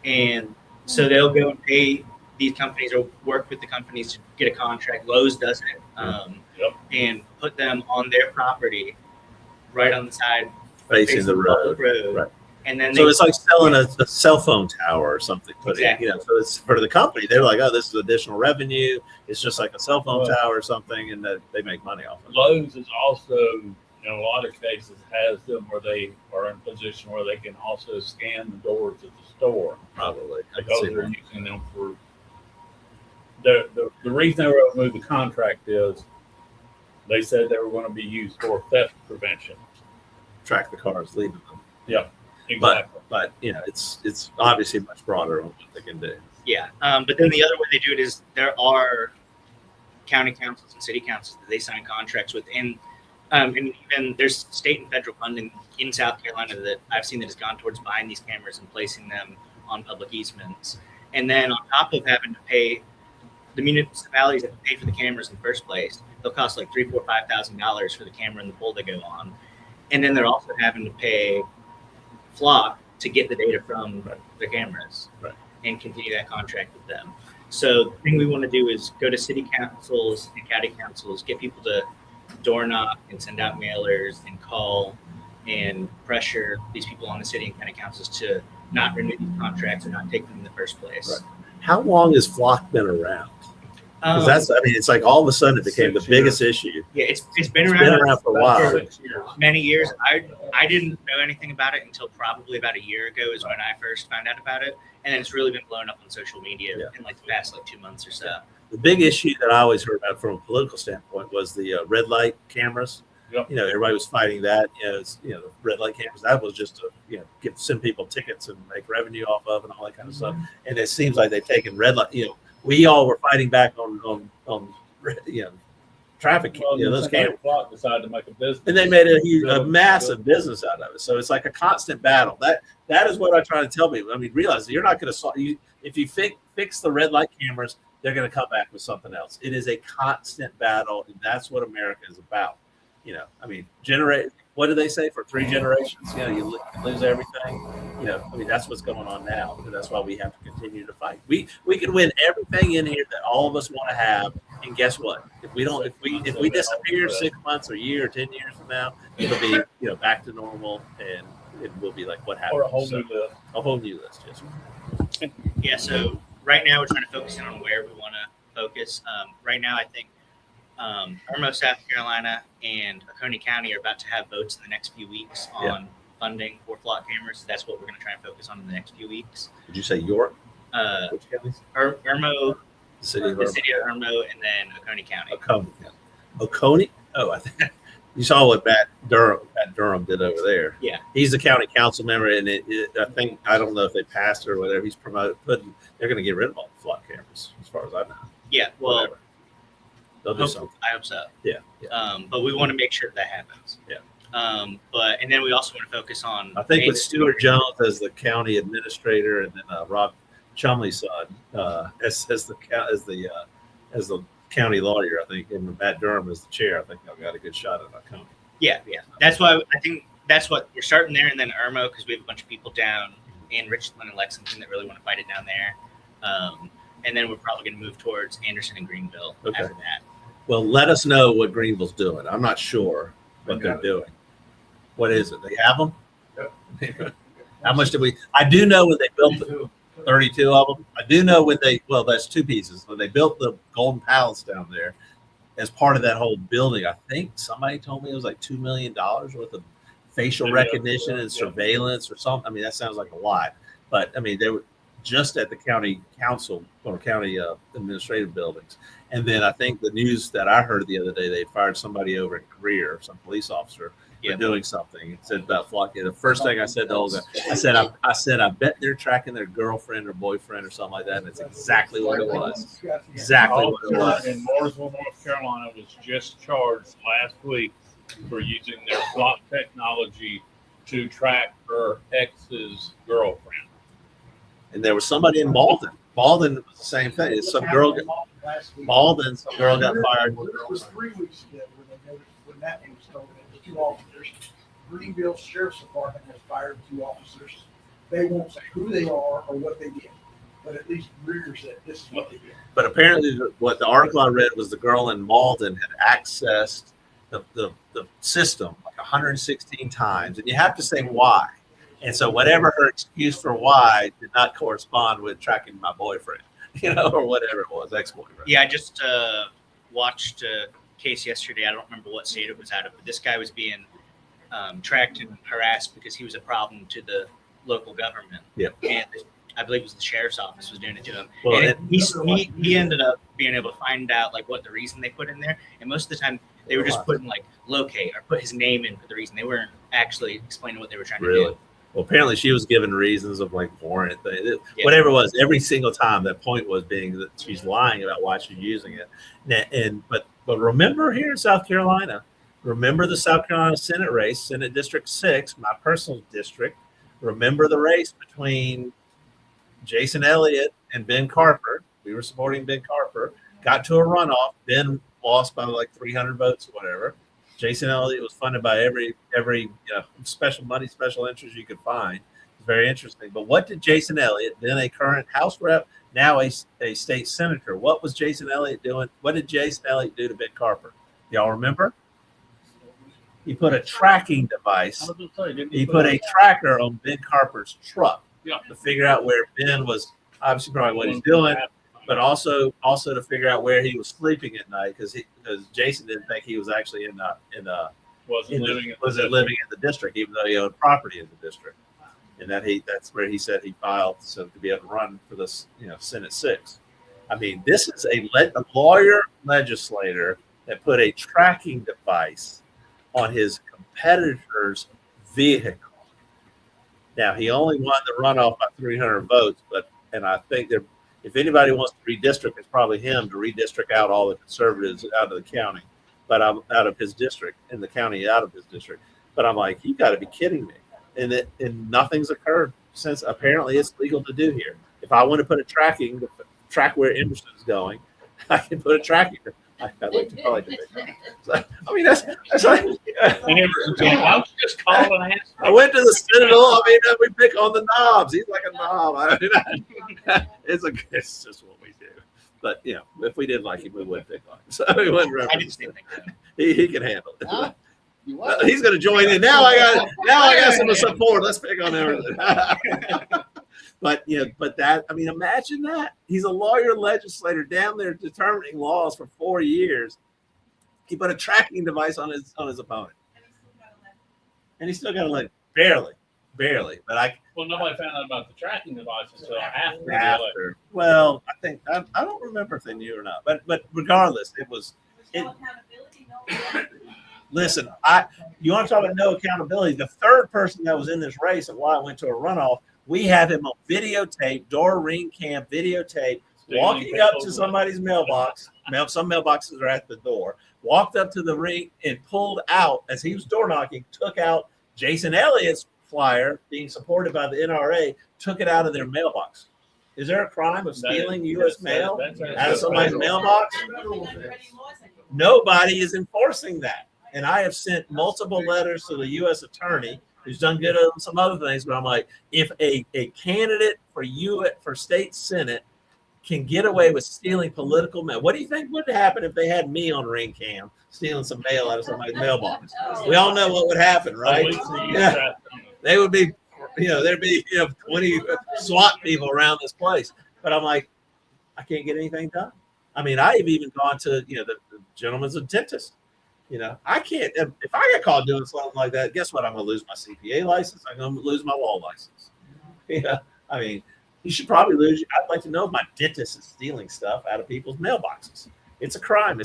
and so they'll go and pay these companies or work with the companies to get a contract. Lowe's does it, and put them on their property, right on the side facing the road. Right. And then so it's like selling a cell phone tower or something. Exactly. You know, so it's for the company. They're like, oh, this is additional revenue. It's just like a cell phone tower or something, and they make money off of it. Lowe's is also, in a lot of cases, has them where they are in a position where they can also scan the doors of the store. Probably. Because they're using them for the reason they were able to move the contract is they said they were going to be used for theft prevention. Track the cars leaving them. Yeah, exactly. But you know, it's obviously much broader on what they can do. Yeah, but then the other way they do it is there are county councils and city councils that they sign contracts with, and even there's state and federal funding in South Carolina that I've seen that has gone towards buying these cameras and placing them on public easements. And then on top of having to pay, the municipalities have to pay for the cameras in the first place. They'll cost like $3,000, $4,000, $5,000 for the camera and the pole they go on, and then they're also having to pay Flock to get the data from the cameras and continue that contract with them. So the thing we want to do is go to city councils and county councils, get people to door knock and send out mailers and call and pressure these people on the city and county councils to not renew these contracts or not take them in the first place. Right. How long has Flock been around? Because it's like all of a sudden it became the biggest issue. Yeah, it's been around for a while. Many years. I didn't know anything about it until probably about a year ago is when I first found out about it, and then it's really been blown up on social media in like the past 2 months or so. The big issue that I always heard about from a political standpoint was the red light cameras. Yep. You know, everybody was fighting that. The red light cameras. That was just to send people tickets and make revenue off of and all that kind of stuff. And it seems like they've taken red light. We all were fighting back on trafficking. Those cameras. Flock decided to make a business, and they made a massive business out of it. So it's like a constant battle. That is what I try to tell people. I mean, realize that you're not going to solve. If you fix the red light cameras, they're going to come back with something else. It is a constant battle, and that's what America is about. What do they say? For 3 generations, you lose everything. That's what's going on now. And that's why we have to continue to fight. We can win everything in here that all of us want to have. And guess what? If we disappear 6 months or a year or 10 years from now, it'll be back to normal, and it will be like what happened. Or a whole new list. A whole new list, yes. Yeah. So right now we're trying to focus in on where we want to focus. Right now, I think Irmo, South Carolina, and Oconee County are about to have votes in the next few weeks on funding for Flock cameras. That's what we're going to try and focus on in the next few weeks. Did you say York? Which counties? Irmo, the city of Irmo, and then Oconee County. Oconee. Oh, I think You saw what Pat Durham did over there. Yeah. He's the county council member, and I don't know if they passed or whatever. He's they're going to get rid of all the flock cameras, as far as I know. Yeah, well, Whatever. They'll do something. I hope so. Yeah. But we want to make sure that happens. Yeah. And then we also want to focus on. I think with Stuart Jones as the county administrator, and then Rob Chumley's son as the county lawyer, I think, and Matt Durham as the chair, I think I've got a good shot at County. Yeah. That's why I think that's what we're starting there, and then Irmo, because we have a bunch of people down in Richland and Lexington that really want to fight it down there. And then we're probably going to move towards Anderson and Greenville after that. Well, let us know what Greenville's doing. I'm not sure what they're doing. What is it? They have them? Yep. How much did we? I do know when they built 32 of them. I do know when that's two pieces. When they built the Golden Palace down there, as part of that whole building, I think somebody told me it was like $2 million worth of facial recognition and surveillance or something. I mean, that sounds like a lot, but I mean, they were just at the county council or county administrative buildings. And then I think the news that I heard the other day, they fired somebody over in Greer, some police officer, for doing something. It said about flocking. The first thing I said to Olga, I said, I bet they're tracking their girlfriend or boyfriend or something like that. And it's exactly what it was. Exactly what it was. In Mooresville, North Carolina, was just charged last week for using their flock technology to track her ex's girlfriend. And there was somebody in Malden. Malden was the same thing. Some girl, Malden, some girl got fired. It was 3 weeks ago when that was told. It was 2 officers. Greenville Sheriff's Department has fired 2 officers. They won't say who they are or what they did, but at least Greer said this is what they did. But apparently, what the article I read was the girl in Malden had accessed the system like 116 times, and you have to say why. And so whatever her excuse for why did not correspond with tracking my boyfriend, or whatever it was, ex-boyfriend. Yeah, I just watched a case yesterday. I don't remember what state it was out of, but this guy was being tracked and harassed because he was a problem to the local government. Yep. And I believe it was the sheriff's office was doing it to him. Well, and he ended up being able to find out like what the reason they put in there. And most of the time they were just putting like locate or put his name in for the reason. They weren't actually explaining what they were trying to do. Well, apparently she was given reasons of like warrant, whatever it was. Every single time, that point was being that she's lying about why she's using it. But remember here in South Carolina, remember the South Carolina Senate race, Senate District 6, my personal district. Remember the race between Jason Elliott and Ben Carper. We were supporting Ben Carper. Got to a runoff. Ben lost by like 300 votes or whatever. Jason Elliott was funded by every special money, special interest you could find. It's very interesting. But what did Jason Elliott, then a current House rep, now a state senator, what was Jason Elliott doing? What did Jason Elliott do to Ben Carper? Y'all remember? He put a tracking device. He put a tracker on Ben Carper's truck to figure out where Ben was, obviously probably what he's doing, but also to figure out where he was sleeping at night, because Jason didn't think he was actually living in the district, even though he owned property in the district, and that's where he said he filed to be able to run for this Senate 6. I mean, this is a lawyer legislator that put a tracking device on his competitor's vehicle. Now he only won the runoff by 300 votes, and I think if anybody wants to redistrict, it's probably him to redistrict out all the conservatives out of the county, but I'm out of his district, and the county out of his district. But I'm like, you got to be kidding me! And nothing's occurred since. Apparently, it's legal to do here. If I want to put a tracking to track where Emerson is going, I can put a tracking. I'd like to call it. So, I mean, that's like. I'll just call and ask. I went to the Citadel. I mean, we pick on the knobs. He's like a knob. I mean, it's just what we do. But if we didn't like him, we wouldn't pick on him. So we wouldn't reference him. He can handle it. He's going to join in. Now I got some support. Let's pick on everything. But that, I mean, imagine that. He's a lawyer legislator down there determining laws for 4 years. He put a tracking device on his opponent. And he still got elected. Barely. But nobody found out about the tracking device until after. Well, I think I don't remember if they knew or not. But regardless, Listen, you want to talk about no accountability? The third person that was in this race, and why I went to a runoff, we have him on videotape, door ring cam videotape, walking up to somebody's mailbox. Some mailboxes are at the door. Walked up to the ring and pulled out, as he was door knocking, took out Jason Elliott's flyer being supported by the NRA, took it out of their mailbox. Is there a crime of stealing U.S. mail out of somebody's mailbox? Nobody is enforcing that. And I have sent multiple letters to the U.S. attorney, who's done good on some other things, but I'm like, if a candidate for state senate can get away with stealing political mail, what do you think would happen if they had me on ring cam stealing some mail out of somebody's mailbox? We all know what would happen, right? Yeah. They would be, there'd be 20 SWAT people around this place. But I'm like, I can't get anything done. I mean, I've even gone to, the gentleman's a dentist. I can't, if I get caught doing something like that, guess what? I'm going to lose my CPA license. I'm going to lose my law license. I mean, you should probably lose. I'd like to know if my dentist is stealing stuff out of people's mailboxes. It's a crime. I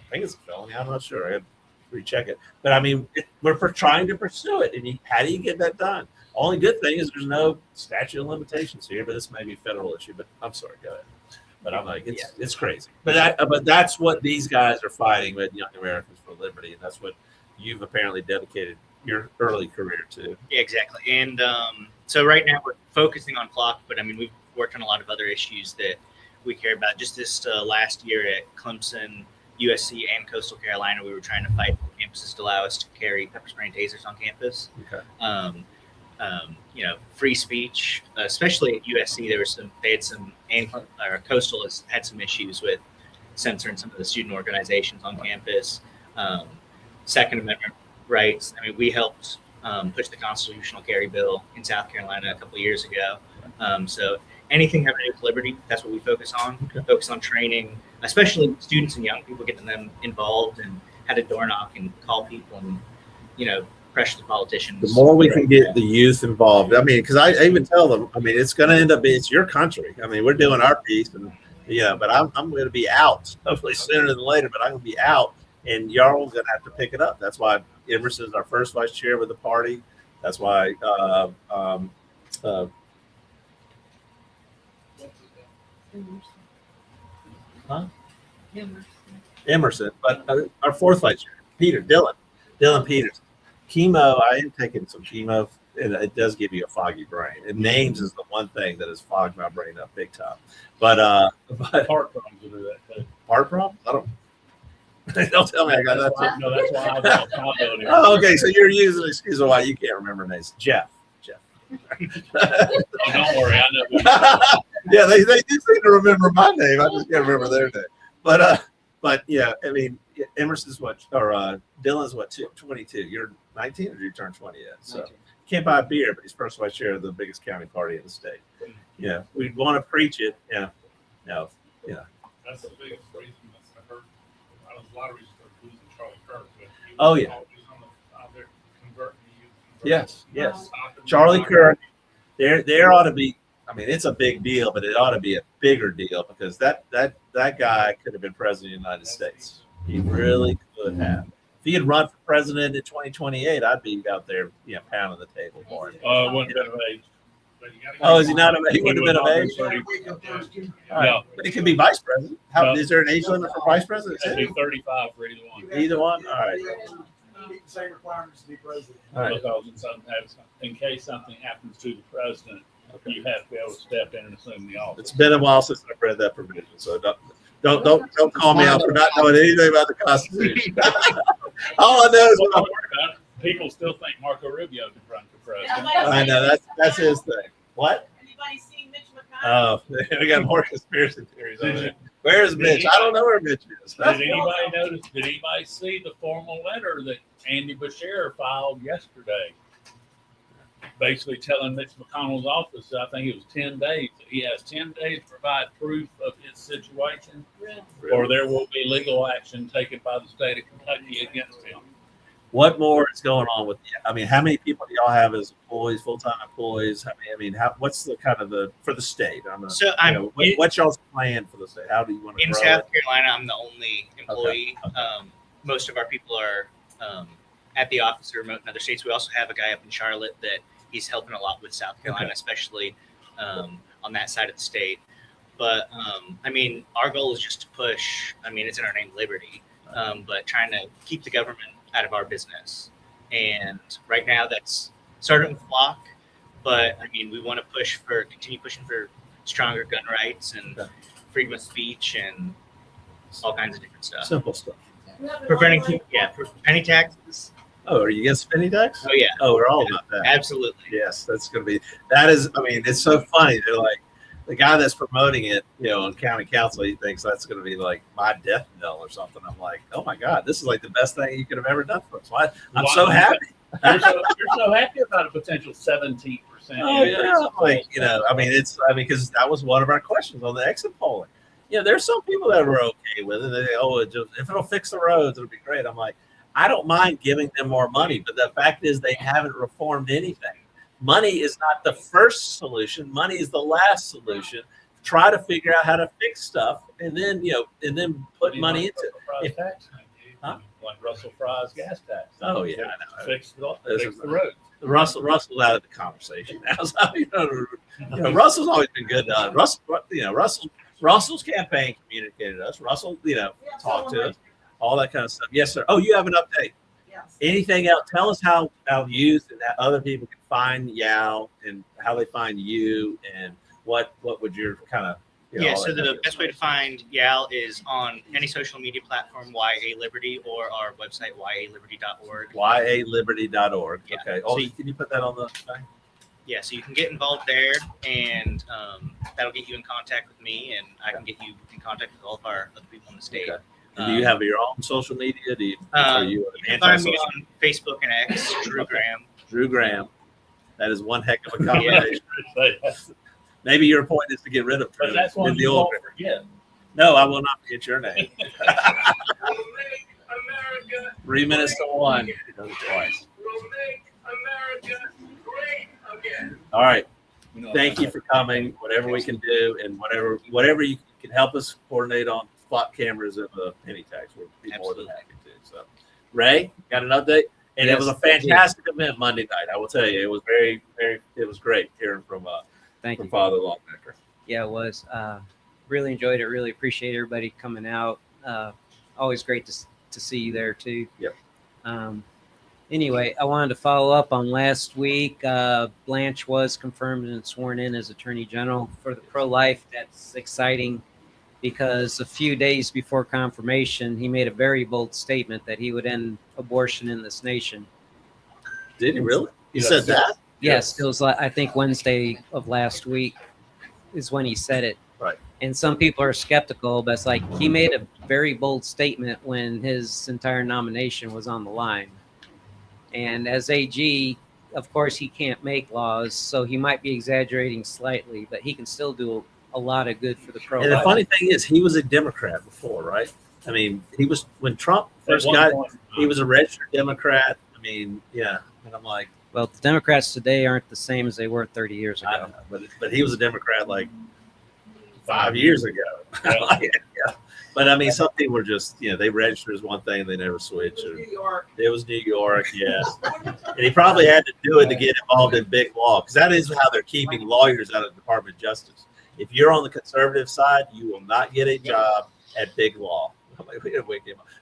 think it's a felony. I'm not sure. I have to recheck it. But I mean, we're trying to pursue it. And how do you get that done? Only good thing is there's no statute of limitations here, but this may be a federal issue. But I'm sorry, go ahead. But I'm like, it's crazy. But that's what these guys are fighting with, Young Americans for Liberty, and that's what you've apparently dedicated your early career to. Yeah, exactly. And so right now we're focusing on clock, but I mean we've worked on a lot of other issues that we care about. Just this last year at Clemson, USC, and Coastal Carolina, we were trying to fight for campuses to allow us to carry pepper spray and tasers on campus. Okay. Free speech, especially at USC, Coastal has had some issues with censoring some of the student organizations on campus. Second Amendment rights. I mean, we helped push the constitutional carry bill in South Carolina a couple of years ago. So anything having to do with liberty, that's what we focus on. Okay. Focus on training, especially students and young people, getting them involved and how to door knock and call people and, pressure the politicians. The more we can get the youth involved, I mean, because I even tell them, I mean, it's going to end up being, it's your country. I mean, we're doing our piece, and but I'm going to be out, hopefully sooner than later, but I'm going to be out, and y'all are going to have to pick it up. That's why Emerson is our first vice chair with the party. That's why Emerson, but our fourth vice chair, Dylan Peters. Chemo, I am taking some chemo, and it does give you a foggy brain. And names is the one thing that has fogged my brain up big time. But Heart problems will do that too. Heart problems? I don't. Don't tell me I got that. No, that's why I've got accountability. Oh, okay. So you're using an excuse of why you can't remember names. Jeff. Oh, don't worry, I know. Yeah, they do seem to remember my name. I just can't remember their name. But yeah, I mean, Emerson's Dylan's 22. You're 19, or did you turn 20 yet? So 19. Can't buy a beer, but he's first vice chair of the biggest county party in the state. Yeah, we want to preach it. Yeah, no, yeah. That's the biggest reason that's hurt. A lot of reasons for losing Charlie Kirk. Oh yeah. Out there converting the youth. Yes. Charlie Kirk. There ought to be. I mean, it's a big deal, but it ought to be a bigger deal because that guy could have been president of the United States. He really could have. If he had run for president in 2028, I'd be out there, pounding the table for him. Wouldn't have been of age. Oh, is he not of age? He wouldn't have been of age? Right. But he could be vice president. Is there an age limit for vice president? It'd be 35 for either one. Either one? All right. Meet the same requirements to be president. All right. Because in case something happens to the president, you have to be able to step in and assume the office. It's been a while since I've read that provision, so don't call me out for not knowing anything about the Constitution. All I know is people still think Marco Rubio can run for president. I know that's his thing. What? Anybody seen Mitch McConnell? Oh, we got more conspiracy theories on it. Where's Mitch? I don't know where Mitch is. Did anybody notice? Did anybody see the formal letter that Andy Beshear filed yesterday? Basically telling Mitch McConnell's office, I think it was 10 days. He has 10 days to provide proof of his situation, or there will be legal action taken by the state of Kentucky against him. What more is going on with? I mean, how many people do y'all have as employees, full-time employees? What's the kind of for the state? What's y'all's plan for the state? How do you want to in grow South it? Carolina? I'm the only employee. Okay. Most of our people are at the office or remote in other states. We also have a guy up in Charlotte that he's helping a lot with South Carolina, especially on that side of the state. But I mean, our goal is just to push. I mean, it's in our name, liberty, but trying to keep the government out of our business. And right now, that's starting to flock. But I mean, we want to continue pushing for stronger gun rights and freedom of speech and all kinds of different stuff. Simple stuff. Preventing taxes. Oh, are you against penny tax? Oh yeah. Oh, we're all about that. Absolutely. Yes, that's going to be. That is. I mean, it's so funny. They're like the guy that's promoting it, on county council. He thinks that's going to be like my death knell or something. I'm like, oh my god, this is like the best thing you could have ever done for us. I'm so happy. You're so happy about a potential 17%. Oh yeah, like I mean, because that was one of our questions on the exit polling. There's some people that were okay with it. They if it'll fix the roads, it'll be great. I'm like, I don't mind giving them more money, but the fact is they haven't reformed anything. Money is not the first solution. Money is the last solution. Try to figure out how to fix stuff, and then put money into it. Like Russell Fry's gas tax. Oh yeah, I know. Fix the roads. Russell's out of the conversation now. So, Russell's always been good to us. Russell's campaign communicated to us. Russell, talked to us, all that kind of stuff. Yes, sir. Oh, you have an update. Yes. Anything else? Tell us how youth and other people can find Yao and how they find you, and what would your kind of so the best way to find Yao is on any social media platform, YA Liberty, or our website, yaliberty.org. yaliberty.org. Yeah. Okay. Can you put that on the thing? Yeah, so you can get involved there, and that'll get you in contact with me, and I can get you in contact with all of our other people in the state. Okay. And do you have your own social media? Are you you can find me on Facebook and X, Drew Graham. Drew Graham. That is one heck of a combination. Maybe your point is to get rid of Drew. But that's one you won't forget. No, I will not forget your name. 3 minutes to 1. He does it twice. All right. Thank you for coming. Whatever we can do, and whatever you can help us coordinate on spot cameras of the penny tax, we'll be more than happy to. So, Ray, got an update? And it was a fantastic event Monday night. I will tell you, it was it was great hearing from Father Longnecker. Yeah, it was. Really enjoyed it. Really appreciate everybody coming out. Always great to see you there too. Yep. Anyway, I wanted to follow up on last week. Blanche was confirmed and sworn in as Attorney General for the pro-life. That's exciting because a few days before confirmation, he made a very bold statement that he would end abortion in this nation. Did he really? He said that? Yes, it was, I think, Wednesday of last week is when he said it. Right. And some people are skeptical, but it's like he made a very bold statement when his entire nomination was on the line. And as AG, of course, he can't make laws, so he might be exaggerating slightly, but he can still do a lot of good for the pro. And the funny thing is, he was a Democrat before, right? I mean, he was when Trump first got, he was a registered Democrat. I mean, yeah. And I'm like, well, the Democrats today aren't the same as they were 30 years ago. I don't know, but he was a Democrat like 5 years ago. Yeah. But I mean, some people were just, they register as one thing and they never switch. It was New York, yes. And he probably had to do it to get involved in big law, because that is how they're keeping lawyers out of the Department of Justice. If you're on the conservative side, you will not get a job at big law.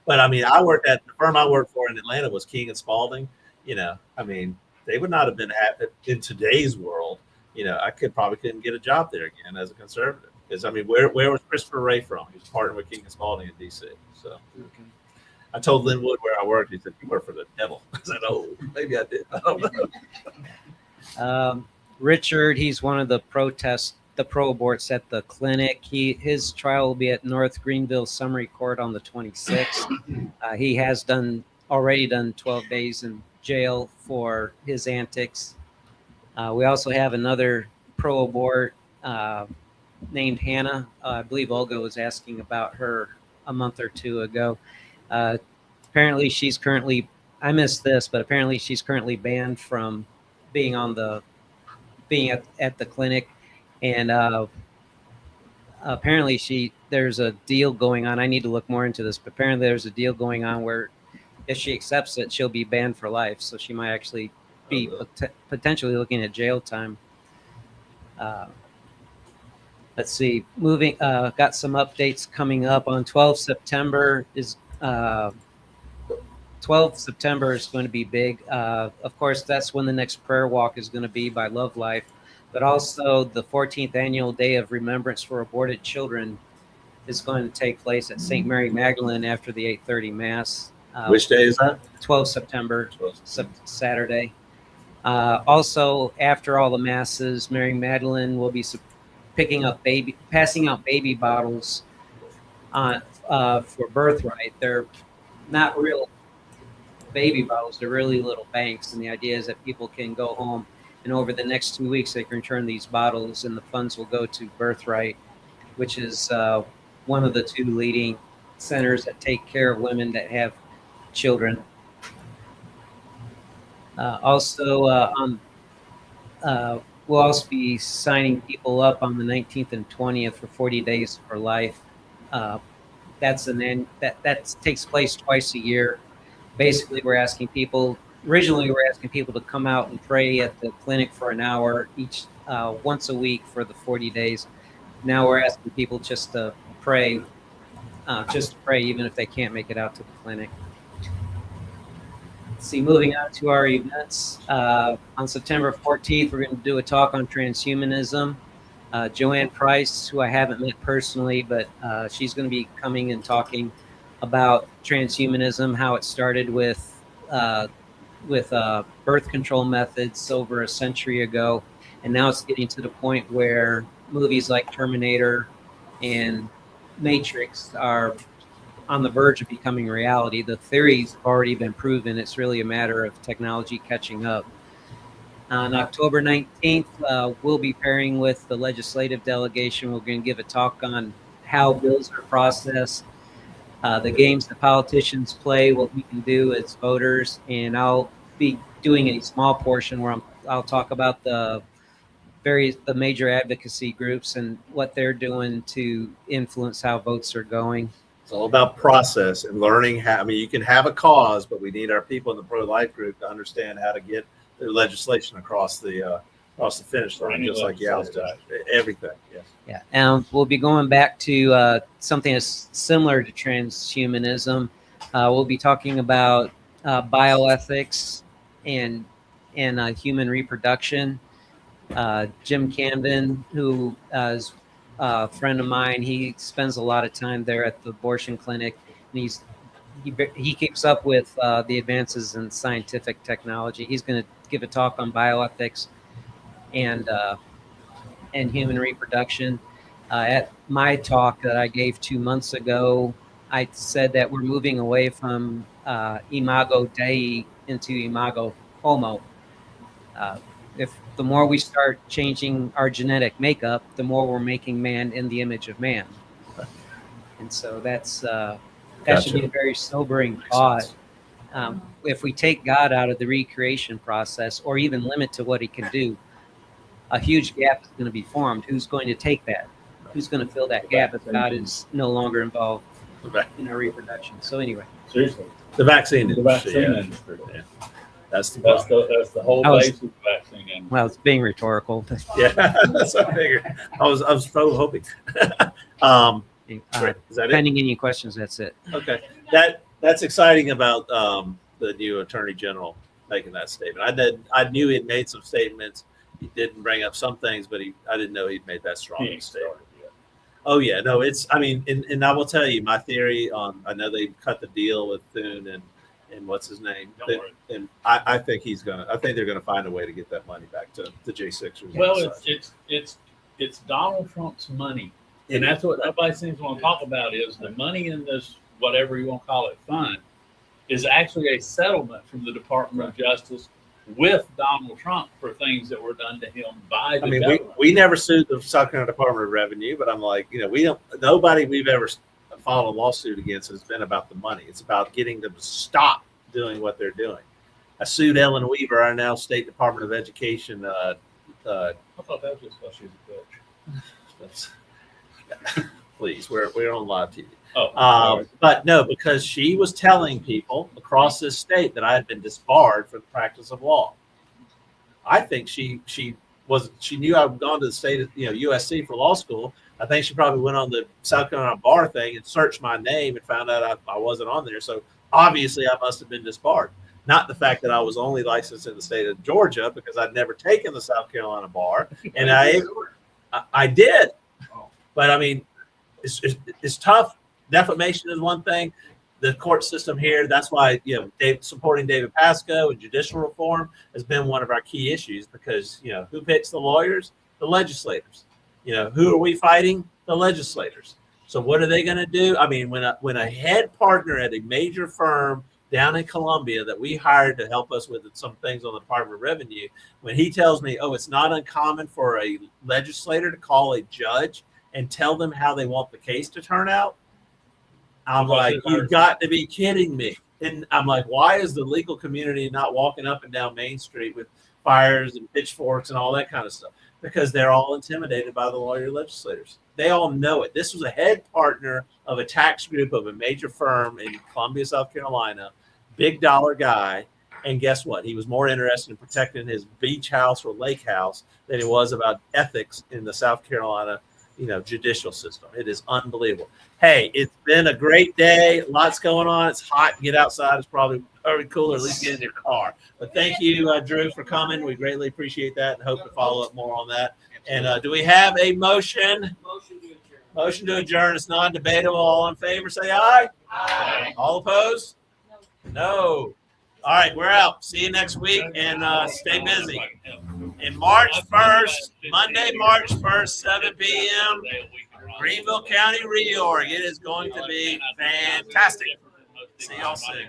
But I mean, the firm I worked for in Atlanta was King and Spalding. I mean, they would not have been happy in today's world. I couldn't get a job there again as a conservative. Because I mean, where was Christopher Wray from? He was partnered with King and Spalding in D.C. So I told Lynn Wood where I worked. He said, "You work for the devil." I said, "Oh, maybe I did. I don't know." Richard, he's one of the pro-aborts at the clinic. His trial will be at North Greenville Summary Court on the 26th. He has already done 12 days in jail for his antics. We also have another pro-abort named Hannah. I believe Olga was asking about her a month or two ago. Apparently she's currently, I missed this, but apparently she's currently banned from being at the clinic. And apparently there's a deal going on. I need to look more into this, but apparently there's a deal going on where if she accepts it, she'll be banned for life. So she might actually be potentially looking at jail time. Let's see, got some updates coming up on 12 September is 12 September is going to be big. Of course, that's when the next prayer walk is going to be by Love Life, but also the 14th annual Day of Remembrance for Aborted Children is going to take place at St. Mary Magdalene after the 8:30 Mass. Which day is that? 12 September, Saturday. Also, after all the masses, Mary Magdalene will be passing out baby bottles for birthright. They're not real baby bottles; they're really little banks. And the idea is that people can go home, and over the next 2 weeks, they can return these bottles, and the funds will go to Birthright, which is one of the two leading centers that take care of women that have children. We'll also be signing people up on the 19th and 20th for 40 Days for Life. That takes place twice a year. Basically, originally we're asking people to come out and pray at the clinic for an hour once a week for the 40 days. Now we're asking people just to pray, even if they can't make it out to the clinic. See, moving on to our events. On September 14th, we're going to do a talk on transhumanism. Joanne Price, who I haven't met personally, but she's going to be coming and talking about transhumanism, how it started with birth control methods over a century ago, and now it's getting to the point where movies like Terminator and Matrix are on the verge of becoming reality. The theories have already been proven. It's really a matter of technology catching up. On October 19th, we'll be pairing with the legislative delegation. We're going to give a talk on how bills are processed, the games that politicians play, what we can do as voters, and I'll be doing a small portion where I'll talk about the major advocacy groups and what they're doing to influence how votes are going. It's all about process and learning how. I mean, you can have a cause, but we need our people in the pro-life group to understand how to get their legislation across the finish line, just like Yal's done. Everything, yes. Yeah, and we'll be going back to something that's similar to transhumanism. We'll be talking about bioethics and human reproduction. Jim Camden, who is a friend of mine, he spends a lot of time there at the abortion clinic, and he keeps up with the advances in scientific technology. He's going to give a talk on bioethics and human reproduction. At my talk that I gave 2 months ago, I said that we're moving away from imago Dei into imago Homo. If the more we start changing our genetic makeup, the more we're making man in the image of man. And so that should be a very sobering thought. If we take God out of the recreation process, or even limit to what he can do, a huge gap is going to be formed. Who's going to take that? Who's going to fill that gap if God is no longer involved in our reproduction? So anyway. Seriously. The vaccine industry. Yeah. That's the whole basis of the vaccine. Well, it's being rhetorical. Yeah, that's what I figured. I was so hoping. Is that Pending it? any questions, that's it. Okay, that's exciting about the new Attorney General making that statement. I knew he had made some statements. He didn't bring up some things, but I didn't know he'd made that strong statement. Oh yeah, no, and I will tell you my theory on. I know they cut the deal with Thune and what's his name, and I think they're gonna find a way to get that money back to the J6ers. Well, it's Donald Trump's money, and that's what everybody seems to want to talk about is the money in this whatever you want to call it fund is actually a settlement from the Department of Justice with Donald Trump for things that were done to him by the government. We never sued the South Carolina Department of Revenue, but I'm like, nobody we've ever filed a lawsuit against has been about the money. It's about getting them to stop doing what they're doing. I sued Ellen Weaver, our now State Department of Education. I thought that was just because she's a bitch. Please, we're on live TV. But no, because she was telling people across this state that I had been disbarred for the practice of law. I think she knew I'd gone to the state of USC for law school. I think she probably went on the South Carolina bar thing and searched my name and found out I wasn't on there. So obviously I must have been disbarred. Not the fact that I was only licensed in the state of Georgia, because I'd never taken the South Carolina bar, and I did. But I mean, it's tough. Defamation is one thing. The court system here, that's why supporting David Pasco and judicial reform has been one of our key issues, because who picks the lawyers? The legislators. Who are we fighting? The legislators. So what are they going to do? I mean, when a head partner at a major firm down in Columbia that we hired to help us with some things on the Department of Revenue, when he tells me, oh, it's not uncommon for a legislator to call a judge and tell them how they want the case to turn out, I'm like, you've got to be kidding me. And I'm like, why is the legal community not walking up and down Main Street with fires and pitchforks and all that kind of stuff? Because they're all intimidated by the lawyer legislators. They all know it. This was a head partner of a tax group of a major firm in Columbia, South Carolina, big dollar guy. And guess what? He was more interested in protecting his beach house or lake house than he was about ethics in the South Carolina judicial system. It is unbelievable. Hey, it's been a great day. Lots going on. It's hot. Get outside. It's probably cooler. At least get in your car. But thank you, Drew, for coming. We greatly appreciate that and hope to follow up more on that. And do we have a motion? Motion to adjourn. It's non-debatable. All in favor, say aye. Aye. All opposed? No. All right, we're out. See you next week, and stay busy. And March 1st, Monday, March 1st, 7 p.m., Greenville County reorg. It is going to be fantastic. See y'all soon.